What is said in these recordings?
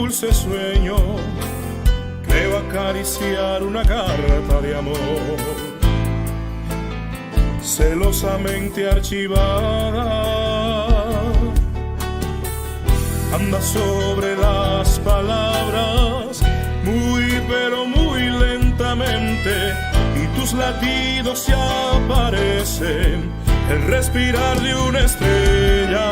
dulce sueño, creo acariciar una carta de amor, celosamente archivada. Anda sobre las palabras, muy pero muy lentamente, y tus latidos se aparecen, el respirar de una estrella.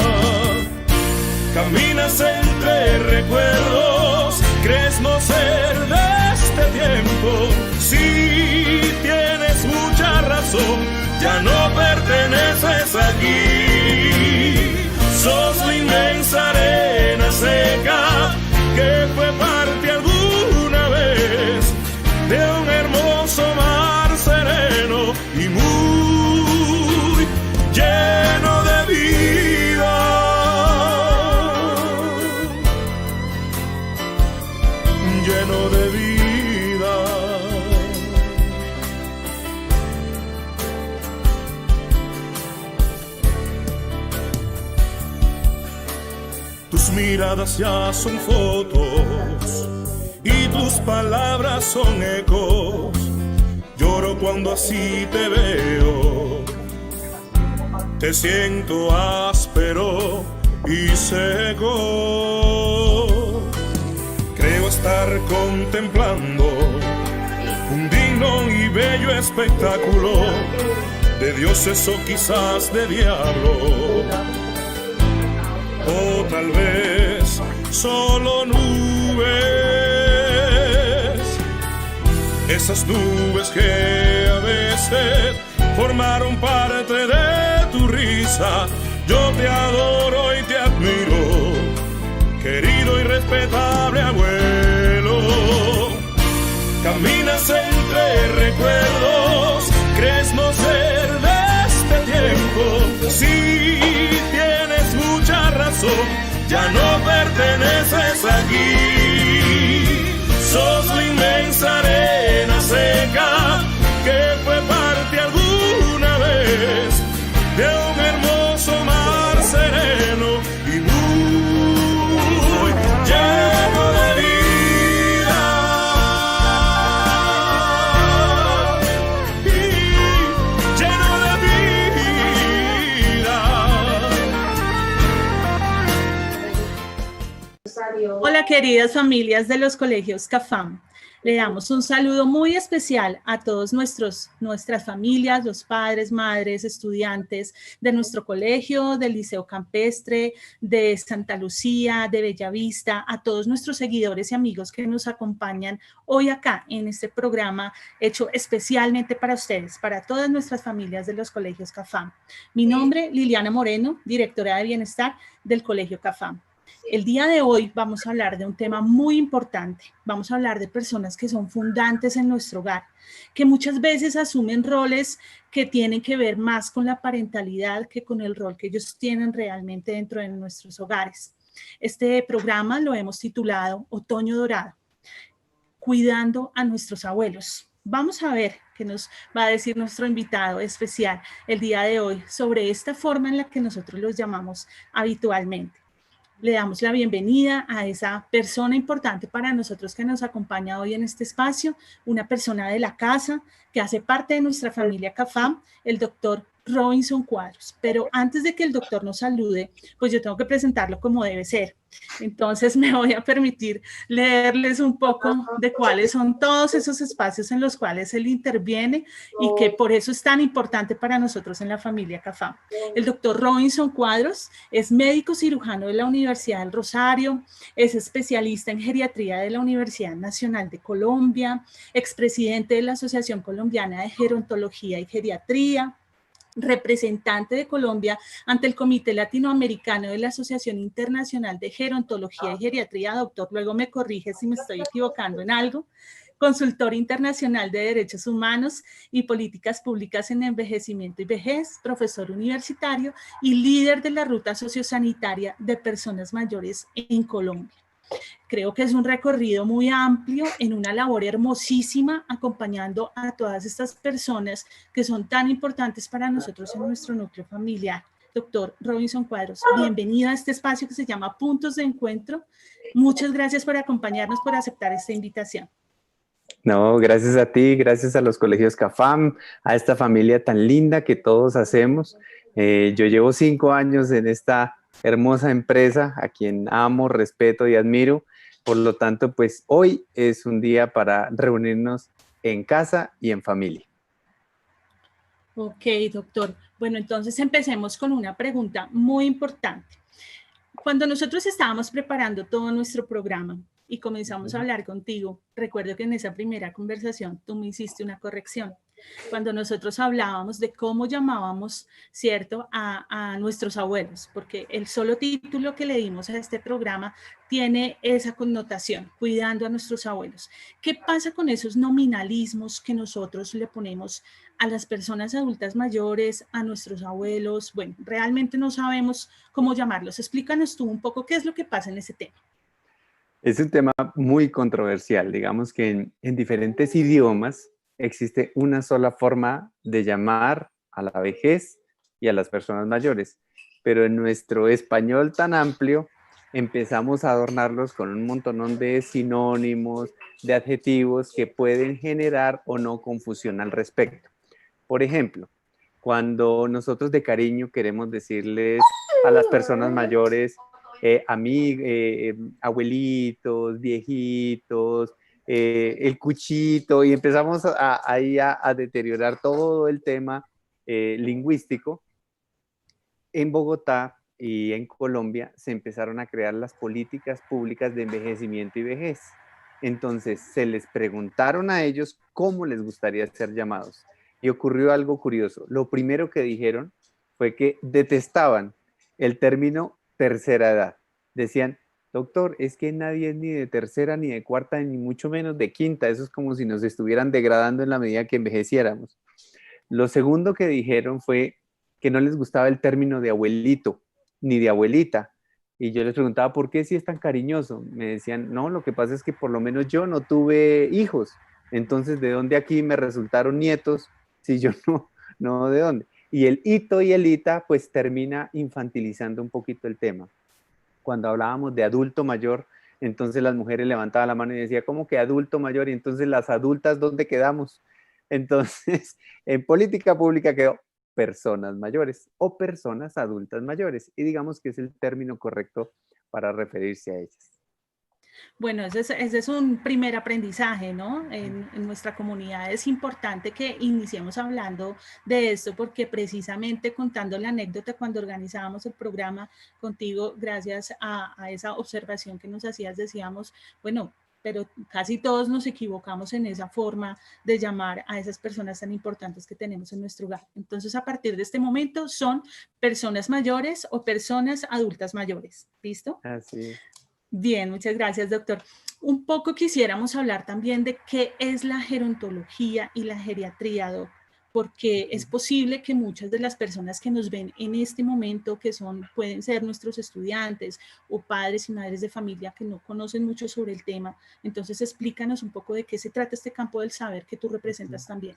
Caminas entre recuerdos, crees no ser de este tiempo. Sí, tienes mucha razón, ya no perteneces aquí. Sos la inmensa arena seca que fue parte alguna vez de un hermoso mar sereno y muy lleno de vida. Lleno de vida. Tus miradas ya son fotos y tus palabras son ecos. Lloro cuando así te veo, te siento áspero y seco. Creo estar contemplando un digno y bello espectáculo de dioses o quizás de diablo, o tal vez solo nubes. Esas nubes que a veces formaron parte de tu risa. Yo te adoro y te admiro, querido y respetable abuelo. Caminas entre recuerdos, crees no ser de este tiempo. Sí, tienes mucha razón, ya no perteneces aquí. Sos la inmensa arena seca que fue parte alguna vez de un hermoso mar sereno y muy lleno de vida. Y lleno de vida. Hola, queridas familias de los colegios CAFAM. Le damos un saludo muy especial a todos nuestras familias, los padres, madres, estudiantes de nuestro colegio, del Liceo Campestre, de Santa Lucía, de Bellavista, a todos nuestros seguidores y amigos que nos acompañan hoy acá en este programa hecho especialmente para ustedes, para todas nuestras familias de los colegios CAFAM. Mi nombre, Liliana Moreno, directora de Bienestar del Colegio CAFAM. El día de hoy vamos a hablar de un tema muy importante. Vamos a hablar de personas que son fundantes en nuestro hogar, que muchas veces asumen roles que tienen que ver más con la parentalidad que con el rol que ellos tienen realmente dentro de nuestros hogares. Este programa lo hemos titulado Otoño Dorado, cuidando a nuestros abuelos. Vamos a ver qué nos va a decir nuestro invitado especial el día de hoy sobre esta forma en la que nosotros los llamamos habitualmente. Le damos la bienvenida a esa persona importante para nosotros que nos acompaña hoy en este espacio, una persona de la casa que hace parte de nuestra familia CAFAM, el doctor Robinson Cuadros. Pero antes de que el doctor nos salude, pues yo tengo que presentarlo como debe ser. Entonces me voy a permitir leerles un poco de cuáles son todos esos espacios en los cuales él interviene y que por eso es tan importante para nosotros en la familia CAFAM. El doctor Robinson Cuadros es médico cirujano de la Universidad del Rosario, es especialista en geriatría de la Universidad Nacional de Colombia, expresidente de la Asociación Colombiana de Gerontología y Geriatría, representante de Colombia ante el Comité Latinoamericano de la Asociación Internacional de Gerontología y Geriatría, doctor, luego me corrige si me estoy equivocando en algo, consultor internacional de derechos humanos y políticas públicas en envejecimiento y vejez, profesor universitario y líder de la ruta sociosanitaria de personas mayores en Colombia. Creo que es un recorrido muy amplio en una labor hermosísima acompañando a todas estas personas que son tan importantes para nosotros en nuestro núcleo familiar. doctor Robinson Cuadros. Bienvenido a este espacio que se llama Puntos de Encuentro. Muchas gracias por acompañarnos, por aceptar esta invitación. No, gracias a ti, gracias a los colegios CAFAM, a esta familia tan linda que todos hacemos. Yo llevo 5 años en esta hermosa empresa, a quien amo, respeto y admiro. Por lo tanto, pues hoy es un día para reunirnos en casa y en familia. Ok, doctor. Bueno, entonces empecemos con una pregunta muy importante. Cuando nosotros estábamos preparando todo nuestro programa y comenzamos a hablar contigo, recuerdo que en esa primera conversación tú me hiciste una corrección. Cuando nosotros hablábamos de cómo llamábamos, ¿cierto?, a nuestros abuelos, porque el solo título que le dimos a este programa tiene esa connotación, cuidando a nuestros abuelos. ¿Qué pasa con esos nominalismos que nosotros le ponemos a las personas adultas mayores, a nuestros abuelos? Bueno, realmente no sabemos cómo llamarlos. Explícanos tú un poco qué es lo que pasa en ese tema. Es un tema muy controversial. Digamos que en diferentes idiomas existe una sola forma de llamar a la vejez y a las personas mayores. Pero en nuestro español tan amplio empezamos a adornarlos con un montón de sinónimos, de adjetivos que pueden generar o no confusión al respecto. Por ejemplo, cuando nosotros de cariño queremos decirles a las personas mayores, abuelitos, viejitos, el cuchito, y empezamos ahí a deteriorar todo el tema lingüístico. En Bogotá y en Colombia se empezaron a crear las políticas públicas de envejecimiento y vejez. Entonces se les preguntaron a ellos cómo les gustaría ser llamados. Y ocurrió algo curioso. Lo primero que dijeron fue que detestaban el término tercera edad. Decían, doctor, es que nadie es ni de tercera, ni de cuarta, ni mucho menos de quinta. Eso es como si nos estuvieran degradando en la medida que envejeciéramos. Lo segundo que dijeron fue que no les gustaba el término de abuelito, ni de abuelita. Y yo les preguntaba, ¿por qué si es tan cariñoso? Me decían, no, lo que pasa es que por lo menos yo no tuve hijos. Entonces, ¿de dónde aquí me resultaron nietos si yo no de dónde? Y el hito y el ita, pues termina infantilizando un poquito el tema. Cuando hablábamos de adulto mayor, entonces las mujeres levantaban la mano y decían, ¿cómo que adulto mayor? Y entonces las adultas, ¿dónde quedamos? Entonces, en política pública quedó personas mayores o personas adultas mayores. Y digamos que es el término correcto para referirse a ellas. Bueno, ese es un primer aprendizaje, ¿no? En nuestra comunidad es importante que iniciemos hablando de esto porque precisamente contando la anécdota cuando organizábamos el programa contigo, gracias a esa observación que nos hacías, decíamos, bueno, pero casi todos nos equivocamos en esa forma de llamar a esas personas tan importantes que tenemos en nuestro hogar. Entonces, a partir de este momento son personas mayores o personas adultas mayores. ¿Listo? Así es. Bien, muchas gracias, doctor. Un poco quisiéramos hablar también de qué es la gerontología y la geriatría, doc, porque es posible que muchas de las personas que nos ven en este momento, pueden ser nuestros estudiantes o padres y madres de familia que no conocen mucho sobre el tema. Entonces, explícanos un poco de qué se trata este campo del saber que tú representas también.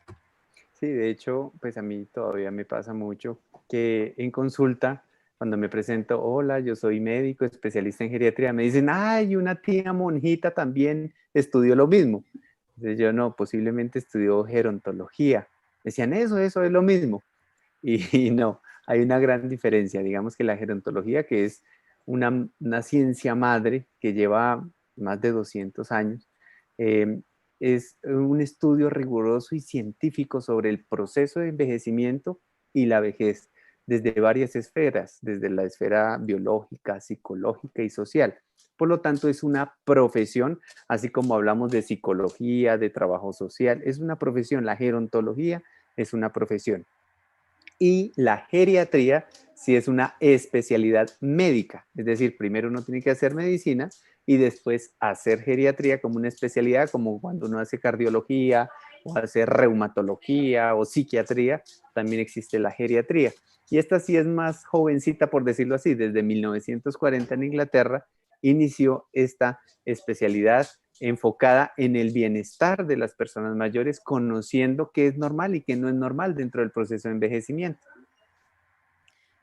Sí, de hecho, pues a mí todavía me pasa mucho que en consulta, cuando me presento, hola, yo soy médico, especialista en geriatría, me dicen, ay, una tía monjita también estudió lo mismo. Entonces yo no, posiblemente estudió gerontología. Decían, eso es lo mismo. Y no, hay una gran diferencia. Digamos que la gerontología, que es una ciencia madre que lleva más de 200 años, es un estudio riguroso y científico sobre el proceso de envejecimiento y la vejez desde varias esferas, desde la esfera biológica, psicológica y social. Por lo tanto, es una profesión, así como hablamos de psicología, de trabajo social, es una profesión. La gerontología es una profesión. Y la geriatría sí es una especialidad médica, es decir, primero uno tiene que hacer medicina y después hacer geriatría como una especialidad, como cuando uno hace cardiología o hace reumatología o psiquiatría, también existe la geriatría. Y esta sí es más jovencita, por decirlo así, desde 1940 en Inglaterra inició esta especialidad enfocada en el bienestar de las personas mayores, conociendo qué es normal y qué no es normal dentro del proceso de envejecimiento.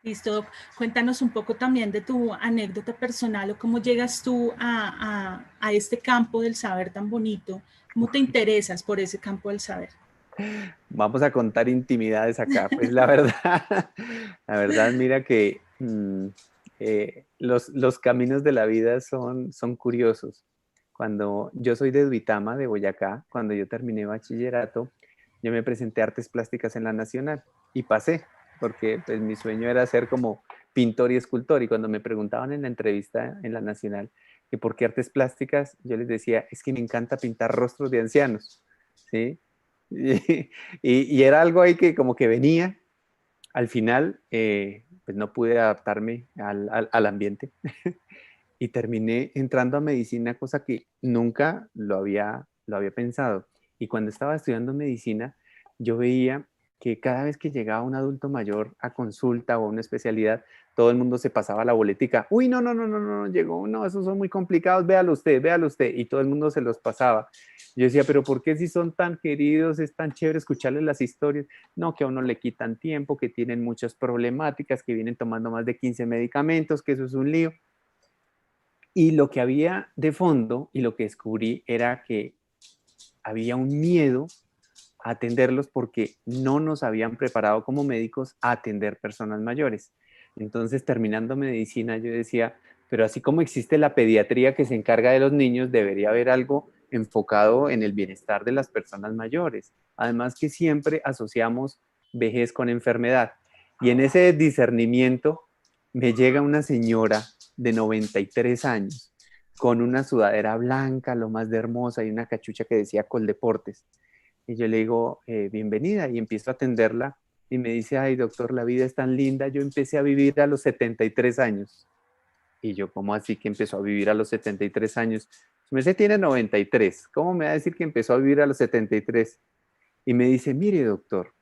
Listo, Doc. Cuéntanos un poco también de tu anécdota personal o cómo llegas tú a este campo del saber tan bonito. ¿Cómo te interesas por ese campo del saber? Vamos a contar intimidades acá. Pues la verdad, la verdad, mira que los caminos de la vida son curiosos. Cuando yo soy de Duitama, de Boyacá, cuando yo terminé bachillerato, yo me presenté a artes plásticas en la Nacional y pasé, porque pues mi sueño era ser como pintor y escultor. Y cuando me preguntaban en la entrevista en la Nacional que por qué artes plásticas, yo les decía, es que me encanta pintar rostros de ancianos, ¿sí? Y era algo ahí que como que venía. Al final, pues no pude adaptarme al ambiente y terminé entrando a medicina, cosa que nunca lo había pensado. Y cuando estaba estudiando medicina, yo veía que cada vez que llegaba un adulto mayor a consulta o a una especialidad, todo el mundo se pasaba la boletica. Uy, no, no, no, no, no, llegó, no, esos son muy complicados, véalo usted. Y todo el mundo se los pasaba. Yo decía, pero ¿por qué si son tan queridos, es tan chévere escucharles las historias? No, que a uno le quitan tiempo, que tienen muchas problemáticas, que vienen tomando más de 15 medicamentos, que eso es un lío. Y lo que había de fondo y lo que descubrí era que había un miedo a atenderlos porque no nos habían preparado como médicos a atender personas mayores. Entonces, terminando medicina, yo decía, pero así como existe la pediatría que se encarga de los niños, debería haber algo enfocado en el bienestar de las personas mayores. Además que siempre asociamos vejez con enfermedad. Y en ese discernimiento me llega una señora de 93 años con una sudadera blanca, lo más de hermosa, y una cachucha que decía Coldeportes. Y yo le digo, bienvenida, y empiezo a atenderla. Y me dice, ay, doctor, la vida es tan linda. Yo empecé a vivir a los 73 años. Y yo, ¿cómo así que empezó a vivir a los 73 años? Se tiene 93. ¿Cómo me va a decir que empezó a vivir a los 73? Y me dice, mire, doctor,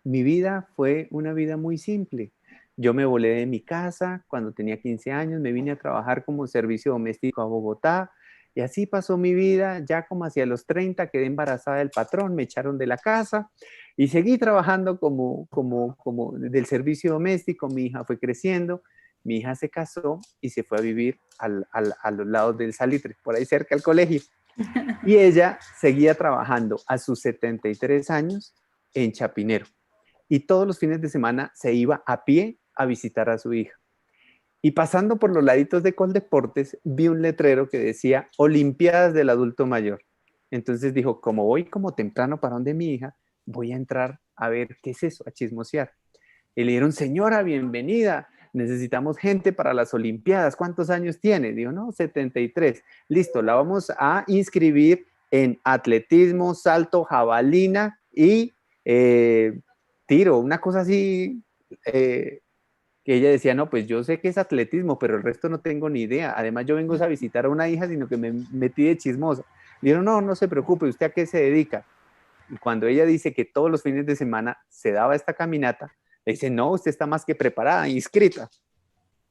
mi vida fue una vida muy simple. Yo me volé de mi casa cuando tenía 15 años, me vine a trabajar como servicio doméstico a Bogotá y así pasó mi vida. Ya como hacia los 30 quedé embarazada del patrón, me echaron de la casa y seguí trabajando como del servicio doméstico. Mi hija fue creciendo, mi hija se casó y se fue a vivir a los lados del Salitre, por ahí cerca del colegio. Y ella seguía trabajando a sus 73 años en Chapinero y todos los fines de semana se iba a pie a visitar a su hija. Y pasando por los laditos de Coldeportes, vi un letrero que decía Olimpiadas del Adulto Mayor. Entonces dijo, como voy como temprano para donde mi hija, voy a entrar a ver qué es eso, a chismosear. Y le dijeron, señora, bienvenida, necesitamos gente para las Olimpiadas. ¿Cuántos años tiene? Dijo, no, 73. Listo, la vamos a inscribir en atletismo, salto, jabalina y tiro, una cosa así, que ella decía, no, pues yo sé que es atletismo, pero el resto no tengo ni idea. Además, yo vengo a visitar a una hija, sino que me metí de chismosa. Le dijeron, no, no se preocupe, ¿usted a qué se dedica? Y cuando ella dice que todos los fines de semana se daba esta caminata, le dice, no, usted está más que preparada, inscrita.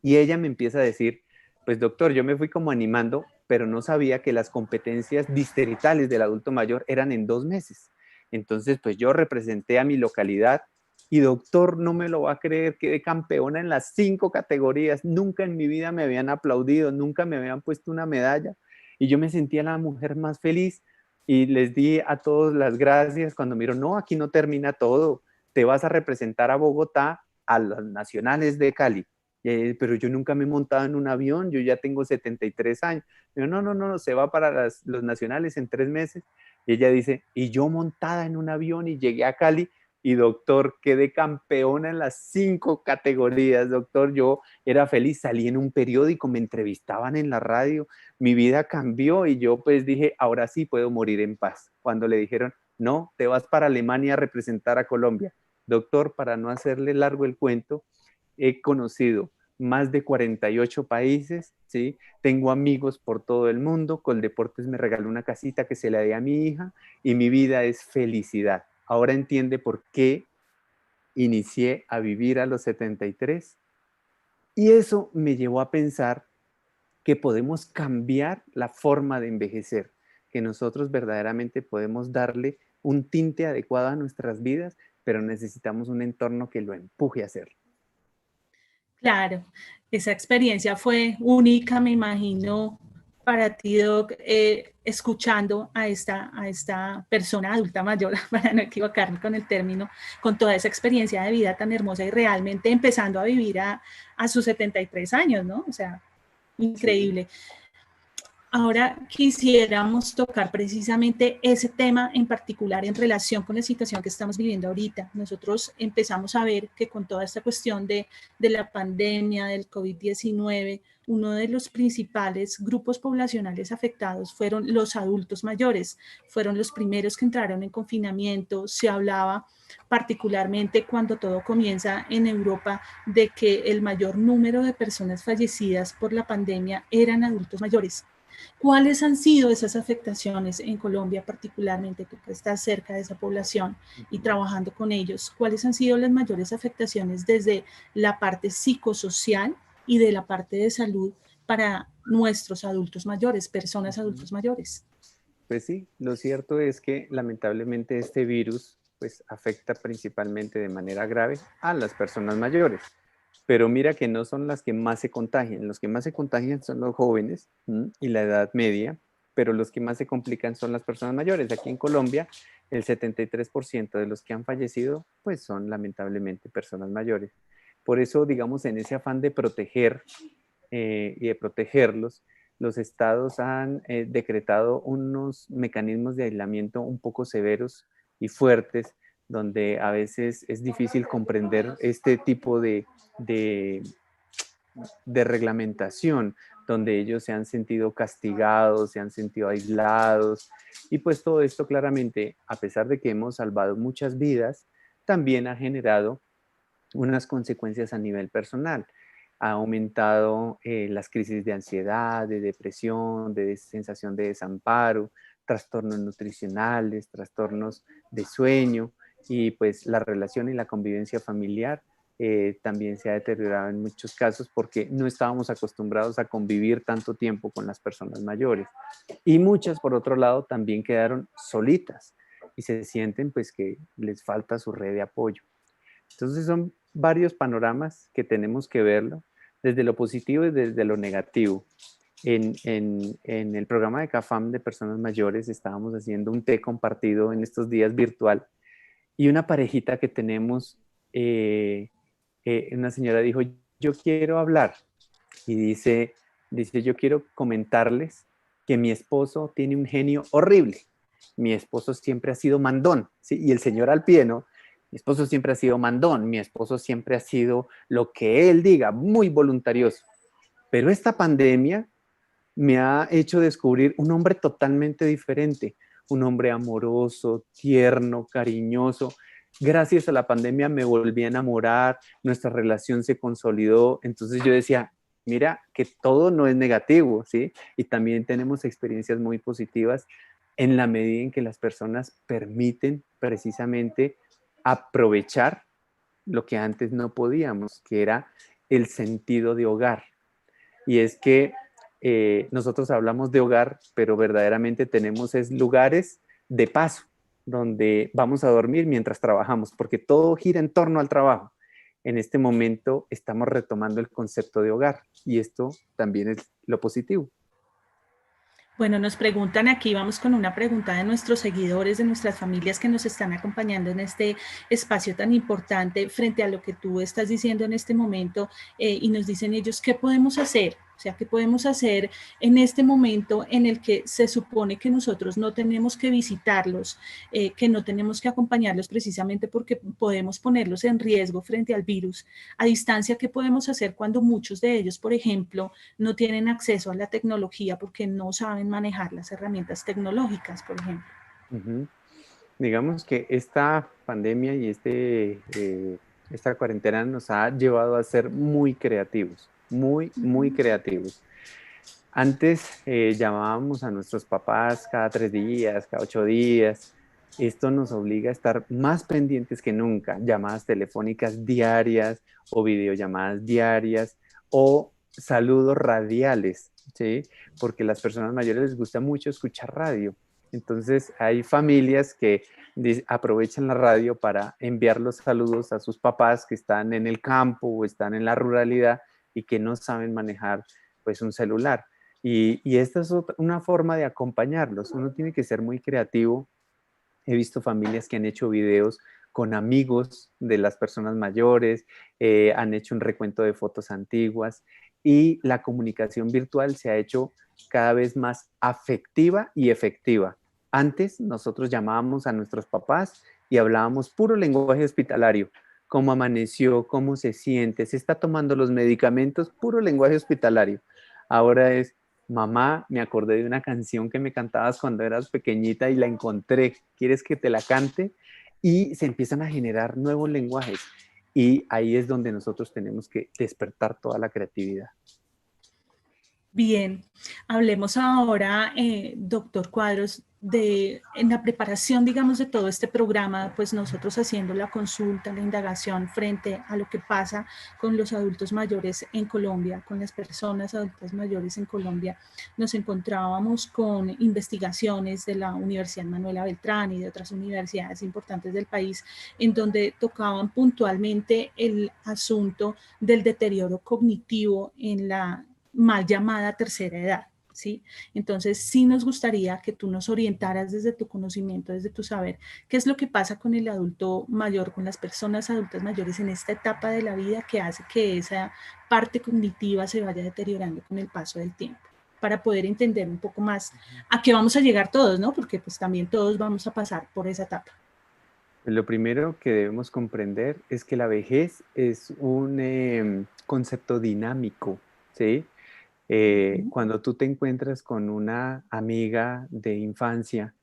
Y ella me empieza a decir, pues doctor, yo me fui como animando, pero no sabía que las competencias distritales del adulto mayor eran en 2 meses. Entonces, pues yo representé a mi localidad y doctor, no me lo va a creer, quedé campeona en las 5 categorías. Nunca en mi vida me habían aplaudido, nunca me habían puesto una medalla. Y yo me sentía la mujer más feliz y les di a todos las gracias cuando me dijeron, no, aquí no termina todo, te vas a representar a Bogotá a las nacionales de Cali. Pero yo nunca me he montado en un avión, yo ya tengo 73 años. Yo, no, no, no, se va para los nacionales en 3 meses. Y ella dice, y yo montada en un avión y llegué a Cali y doctor, quedé campeona en las 5 categorías, doctor, yo era feliz, salí en un periódico, me entrevistaban en la radio, mi vida cambió y yo pues dije, ahora sí puedo morir en paz. Cuando le dijeron, no, te vas para Alemania a representar a Colombia. Doctor, para no hacerle largo el cuento, he conocido más de 48 países, ¿sí? Tengo amigos por todo el mundo, Coldeportes me regaló una casita que se la di a mi hija y mi vida es felicidad. Ahora entiende por qué inicié a vivir a los 73 y eso me llevó a pensar que podemos cambiar la forma de envejecer, que nosotros verdaderamente podemos darle un tinte adecuado a nuestras vidas, pero necesitamos un entorno que lo empuje a hacerlo. Claro, esa experiencia fue única, me imagino, para ti, Doc, escuchando a esta persona adulta mayor, para no equivocarme con el término, con toda esa experiencia de vida tan hermosa y realmente empezando a vivir a sus 73 años, ¿no? O sea, Sí. increíble. Ahora quisiéramos tocar precisamente ese tema en particular en relación con la situación que estamos viviendo ahorita. Nosotros empezamos a ver que con toda esta cuestión de la pandemia, del COVID-19, uno de los principales grupos poblacionales afectados fueron los adultos mayores. Fueron los primeros que entraron en confinamiento. Se hablaba particularmente cuando todo comienza en Europa de que el mayor número de personas fallecidas por la pandemia eran adultos mayores. ¿Cuáles han sido esas afectaciones en Colombia, particularmente tú que estás cerca de esa población y trabajando con ellos? ¿Cuáles han sido las mayores afectaciones desde la parte psicosocial y de la parte de salud para nuestros adultos mayores, personas Ujú. adultos mayores? Pues sí, lo cierto es que lamentablemente este virus pues afecta principalmente de manera grave a las personas mayores. Pero mira que no son las que más se contagian. Los que más se contagian son los jóvenes y la edad media, pero los que más se complican son las personas mayores. Aquí en Colombia, el 73% de los que han fallecido, pues son lamentablemente personas mayores. Por eso, digamos, en ese afán de proteger y de protegerlos, los estados han decretado unos mecanismos de aislamiento un poco severos y fuertes, donde a veces es difícil comprender este tipo de, de reglamentación, donde ellos se han sentido castigados, se han sentido aislados. Y pues todo esto claramente, a pesar de que hemos salvado muchas vidas, también ha generado unas consecuencias a nivel personal. Ha aumentado las crisis de ansiedad, de depresión, de sensación de desamparo, trastornos nutricionales, trastornos de sueño y pues la relación y la convivencia familiar también se ha deteriorado en muchos casos porque no estábamos acostumbrados a convivir tanto tiempo con las personas mayores. Y muchas, por otro lado, también quedaron solitas y se sienten pues que les falta su red de apoyo. Entonces son varios panoramas que tenemos que verlo desde lo positivo y desde lo negativo. En el programa de CAFAM de personas mayores estábamos haciendo un té compartido en estos días virtual y una parejita que tenemos, una señora dijo, yo quiero hablar y dice, yo quiero comentarles que mi esposo tiene un genio horrible. Mi esposo siempre ha sido mandón, ¿sí? Y el señor al pie, ¿no? Mi esposo siempre ha sido mandón, mi esposo siempre ha sido lo que él diga, muy voluntarioso. Pero esta pandemia me ha hecho descubrir un hombre totalmente diferente, un hombre amoroso, tierno, cariñoso. Gracias a la pandemia me volví a enamorar, nuestra relación se consolidó. Entonces yo decía, mira que todo no es negativo, ¿sí? Y también tenemos experiencias muy positivas en la medida en que las personas permiten precisamente aprovechar lo que antes no podíamos, que era el sentido de hogar. Y es que nosotros hablamos de hogar, pero verdaderamente tenemos es lugares de paso, donde vamos a dormir mientras trabajamos, porque todo gira en torno al trabajo. En este momento estamos retomando el concepto de hogar y esto también es lo positivo. Bueno, nos preguntan aquí, vamos con una pregunta de nuestros seguidores, de nuestras familias que nos están acompañando en este espacio tan importante frente a lo que tú estás diciendo en este momento y nos dicen ellos, ¿qué podemos hacer? O sea, ¿qué podemos hacer en este momento en el que se supone que nosotros no tenemos que visitarlos, que no tenemos que acompañarlos precisamente porque podemos ponerlos en riesgo frente al virus? A distancia, ¿qué podemos hacer cuando muchos de ellos, por ejemplo, no tienen acceso a la tecnología porque no saben manejar las herramientas tecnológicas, por ejemplo? Uh-huh. Digamos que esta pandemia y esta cuarentena nos ha llevado a ser muy creativos, muy creativos. Antes llamábamos a nuestros papás cada 3 días, cada 8 días. Esto nos obliga a estar más pendientes que nunca, llamadas telefónicas diarias o videollamadas diarias o saludos radiales, ¿sí? Porque a las personas mayores les gusta mucho escuchar radio. Entonces hay familias que aprovechan la radio para enviar los saludos a sus papás que están en el campo o están en la ruralidad y que no saben manejar pues un celular. Y esta es una forma de acompañarlos. Uno tiene que ser muy creativo. He visto familias que han hecho videos con amigos de las personas mayores, han hecho un recuento de fotos antiguas y la comunicación virtual se ha hecho cada vez más afectiva y efectiva. Antes nosotros llamábamos a nuestros papás y hablábamos puro lenguaje hospitalario. ¿Cómo amaneció? ¿Cómo se siente? ¿Se está tomando los medicamentos? Puro lenguaje hospitalario. Ahora es, mamá, me acordé de una canción que me cantabas cuando eras pequeñita y la encontré. ¿Quieres que te la cante? Y se empiezan a generar nuevos lenguajes. Y ahí es donde nosotros tenemos que despertar toda la creatividad. Bien, hablemos ahora, doctor Cuadros, en la preparación, digamos, de todo este programa, pues nosotros haciendo la consulta, la indagación frente a lo que pasa con los adultos mayores en Colombia, con las personas adultas mayores en Colombia, nos encontrábamos con investigaciones de la Universidad Manuela Beltrán y de otras universidades importantes del país, en donde tocaban puntualmente el asunto del deterioro cognitivo en la mal llamada tercera edad, ¿sí? Entonces, sí nos gustaría que tú nos orientaras desde tu conocimiento, desde tu saber, qué es lo que pasa con el adulto mayor, con las personas adultas mayores en esta etapa de la vida que hace que esa parte cognitiva se vaya deteriorando con el paso del tiempo, para poder entender un poco más a qué vamos a llegar todos, ¿no? Porque pues también todos vamos a pasar por esa etapa. Lo primero que debemos comprender es que la vejez es un concepto dinámico, ¿sí? Cuando tú te encuentras con una amiga de infancia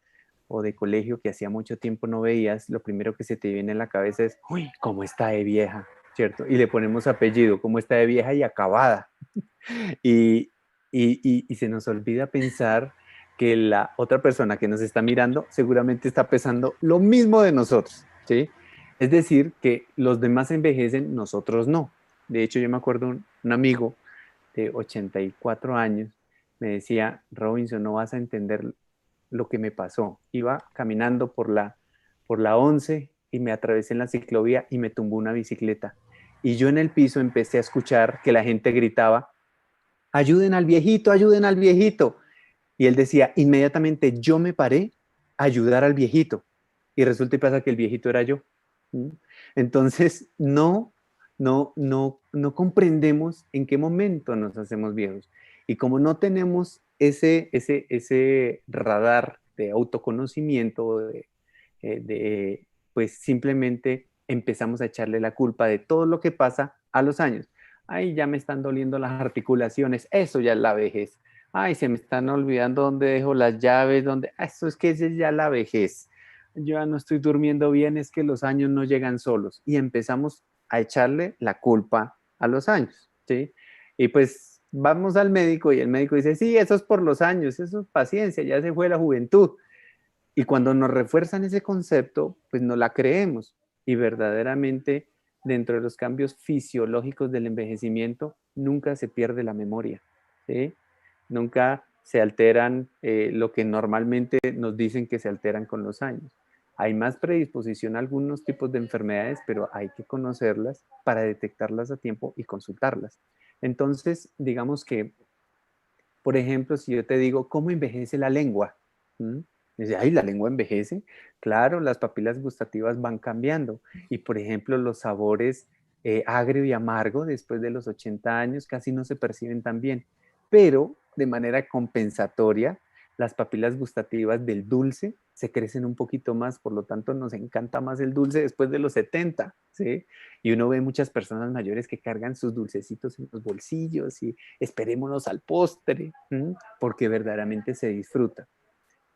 o de colegio que hacía mucho tiempo no veías, lo primero que se te viene en la cabeza es, uy, ¿cómo está de vieja? ¿Cierto? Y le ponemos apellido, ¿cómo está de vieja y acabada? Y, y se nos olvida pensar que la otra persona que nos está mirando seguramente está pensando lo mismo de nosotros, ¿sí? Es decir, que los demás envejecen, nosotros no. De hecho, yo me acuerdo un amigo de 84 años, me decía, Robinson, no vas a entender lo que me pasó. Iba caminando por la 11 y me atravesé en la ciclovía y me tumbó una bicicleta. Y yo en el piso empecé a escuchar que la gente gritaba, ayuden al viejito, ayuden al viejito. Y él decía, inmediatamente yo me paré a ayudar al viejito. Y resulta y pasa que el viejito era yo. ¿Mm? Entonces, no comprendemos en qué momento nos hacemos viejos. Y como no tenemos ese radar de autoconocimiento, pues simplemente empezamos a echarle la culpa de todo lo que pasa a los años. Ay, ya me están doliendo las articulaciones, eso ya es la vejez. Ay, se me están olvidando dónde dejo las llaves, dónde, eso es que esa es ya la vejez. Yo ya no estoy durmiendo bien, es que los años no llegan solos. Y empezamos a echarle la culpa a los años, ¿sí? Y pues vamos al médico y el médico dice, sí, eso es por los años, eso es paciencia, ya se fue la juventud. Y cuando nos refuerzan ese concepto, pues no la creemos. Y verdaderamente, dentro de los cambios fisiológicos del envejecimiento, nunca se pierde la memoria, ¿sí? Nunca se alteran lo que normalmente nos dicen que se alteran con los años. Hay más predisposición a algunos tipos de enfermedades, pero hay que conocerlas para detectarlas a tiempo y consultarlas. Entonces, digamos que, por ejemplo, si yo te digo, ¿cómo envejece la lengua? ¿Mm? Dice, ay, ¿la lengua envejece? Claro, las papilas gustativas van cambiando. Y, por ejemplo, los sabores agrio y amargo después de los 80 años casi no se perciben tan bien. Pero, de manera compensatoria, las papilas gustativas del dulce se crecen un poquito más, por lo tanto nos encanta más el dulce después de los 70, ¿sí? Y uno ve muchas personas mayores que cargan sus dulcecitos en los bolsillos y esperémonos al postre, ¿m? Porque verdaderamente se disfruta.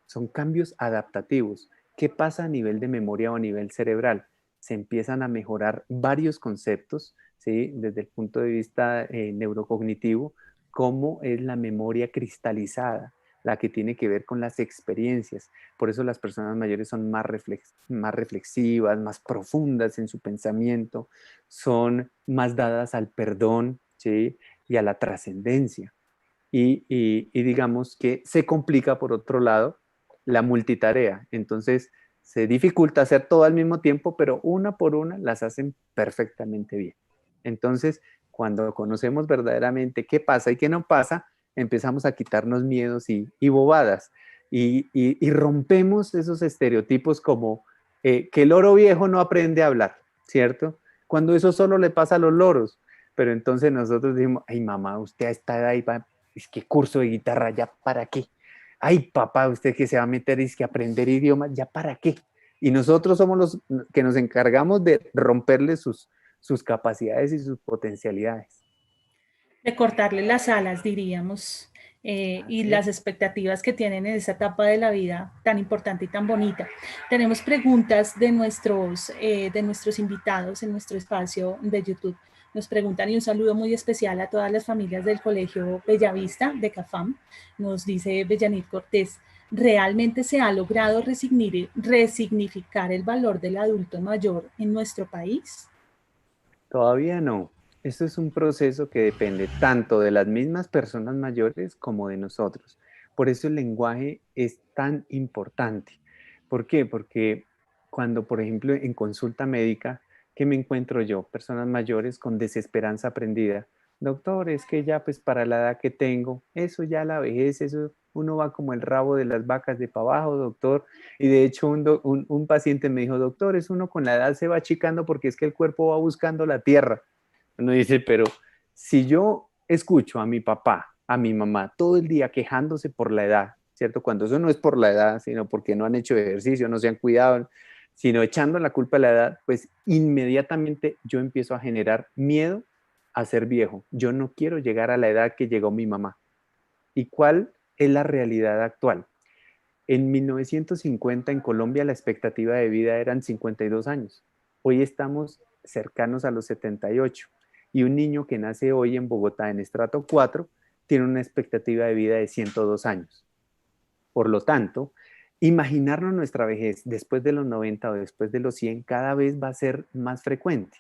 Son cambios adaptativos. ¿Qué pasa a nivel de memoria o a nivel cerebral? Se empiezan a mejorar varios conceptos, ¿sí? Desde el punto de vista neurocognitivo, como es la memoria cristalizada, la que tiene que ver con las experiencias. Por eso las personas mayores son más reflexivas, más profundas en su pensamiento, son más dadas al perdón, ¿sí? Y a la trascendencia. Y digamos que se complica, por otro lado, la multitarea. Entonces se dificulta hacer todo al mismo tiempo, pero una por una las hacen perfectamente bien. Entonces, cuando conocemos verdaderamente qué pasa y qué no pasa, empezamos a quitarnos miedos y bobadas y rompemos esos estereotipos como que el loro viejo no aprende a hablar, ¿cierto? Cuando eso solo le pasa a los loros. Pero entonces nosotros decimos, ay mamá, usted a esta edad va, es que curso de guitarra, ¿ya para qué? Ay papá, usted que se va a meter es que aprender idiomas, ¿ya para qué? Y nosotros somos los que nos encargamos de romperle sus capacidades y sus potencialidades. De cortarle las alas, diríamos, y Así es. las expectativas que tienen en esa etapa de la vida tan importante y tan bonita. Tenemos preguntas de nuestros invitados en nuestro espacio de YouTube. Nos preguntan, y un saludo muy especial a todas las familias del Colegio Bellavista de CAFAM. Nos dice Bellanit Cortés, ¿realmente se ha logrado resignificar el valor del adulto mayor en nuestro país? Todavía no. Esto es un proceso que depende tanto de las mismas personas mayores como de nosotros. Por eso el lenguaje es tan importante. ¿Por qué? Porque cuando, por ejemplo, en consulta médica, ¿qué me encuentro yo? Personas mayores con desesperanza aprendida. Doctor, es que ya pues para la edad que tengo, eso ya la vejez, eso uno va como el rabo de las vacas de para abajo, doctor. Y de hecho un paciente me dijo, doctor, es uno con la edad se va achicando porque es que el cuerpo va buscando la tierra. Uno dice, pero si yo escucho a mi papá, a mi mamá, todo el día quejándose por la edad, ¿cierto? Cuando eso no es por la edad, sino porque no han hecho ejercicio, no se han cuidado, sino echando la culpa a la edad, pues inmediatamente yo empiezo a generar miedo a ser viejo. Yo no quiero llegar a la edad que llegó mi mamá. ¿Y cuál es la realidad actual? En 1950 en Colombia la expectativa de vida eran 52 años. Hoy estamos cercanos a los 78. Y un niño que nace hoy en Bogotá en estrato 4 tiene una expectativa de vida de 102 años. Por lo tanto, imaginarnos nuestra vejez después de los 90 o después de los 100 cada vez va a ser más frecuente.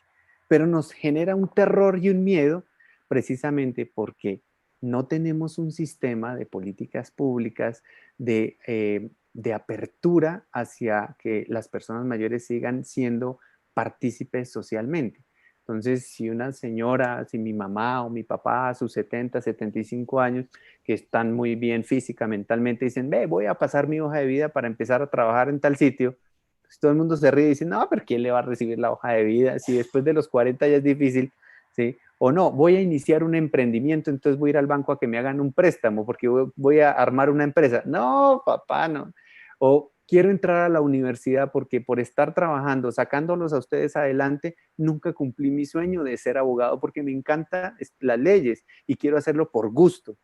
Pero nos genera un terror y un miedo precisamente porque no tenemos un sistema de políticas públicas de apertura hacia que las personas mayores sigan siendo partícipes socialmente. Entonces, si una señora, si mi mamá o mi papá a sus 70, 75 años, que están muy bien física, mentalmente, dicen, ve, voy a pasar mi hoja de vida para empezar a trabajar en tal sitio, pues todo el mundo se ríe y dice, no, pero ¿quién le va a recibir la hoja de vida? Si después de los 40 ya es difícil, ¿sí? O no, voy a iniciar un emprendimiento, entonces voy a ir al banco a que me hagan un préstamo porque voy a armar una empresa. No, papá, no. O quiero entrar a la universidad porque por estar trabajando, sacándolos a ustedes adelante, nunca cumplí mi sueño de ser abogado porque me encantan las leyes y quiero hacerlo por gusto,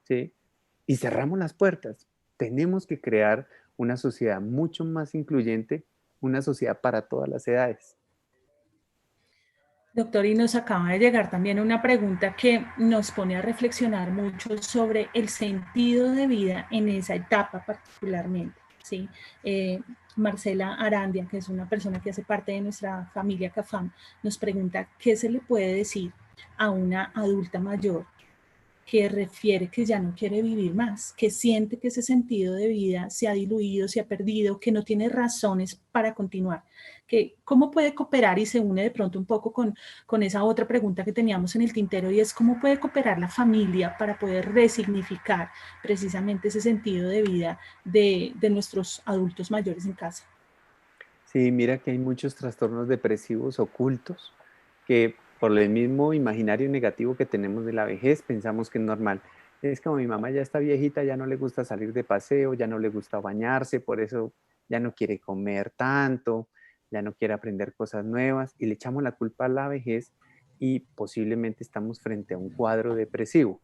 ¿sí? Y cerramos las puertas. Tenemos que crear una sociedad mucho más incluyente, una sociedad para todas las edades. Doctor, y nos acaba de llegar también una pregunta que nos pone a reflexionar mucho sobre el sentido de vida en esa etapa particularmente, ¿sí? Marcela Arandia, que es una persona que hace parte de nuestra familia CAFAM, nos pregunta qué se le puede decir a una adulta mayor que refiere que ya no quiere vivir más, que siente que ese sentido de vida se ha diluido, se ha perdido, que no tiene razones para continuar. Que, ¿cómo puede cooperar? Y se une de pronto un poco con esa otra pregunta que teníamos en el tintero y es ¿cómo puede cooperar la familia para poder resignificar precisamente ese sentido de vida de nuestros adultos mayores en casa? Sí, mira que hay muchos trastornos depresivos ocultos que por el mismo imaginario negativo que tenemos de la vejez pensamos que es normal. Es como mi mamá ya está viejita, ya no le gusta salir de paseo, ya no le gusta bañarse, por eso ya no quiere comer tanto, ya no quiere aprender cosas nuevas y le echamos la culpa a la vejez y posiblemente estamos frente a un cuadro depresivo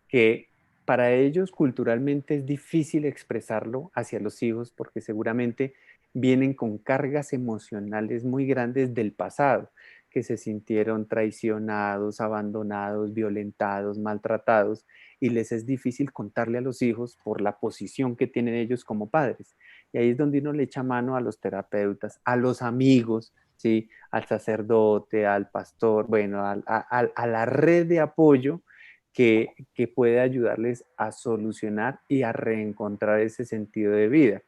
que para ellos culturalmente es difícil expresarlo hacia los hijos porque seguramente vienen con cargas emocionales muy grandes del pasado, que se sintieron traicionados, abandonados, violentados, maltratados, y les es difícil contarle a los hijos por la posición que tienen ellos como padres. Y ahí es donde uno le echa mano a los terapeutas, a los amigos, ¿sí? Al sacerdote, al pastor, bueno, a la red de apoyo que puede ayudarles a solucionar y a reencontrar ese sentido de vida.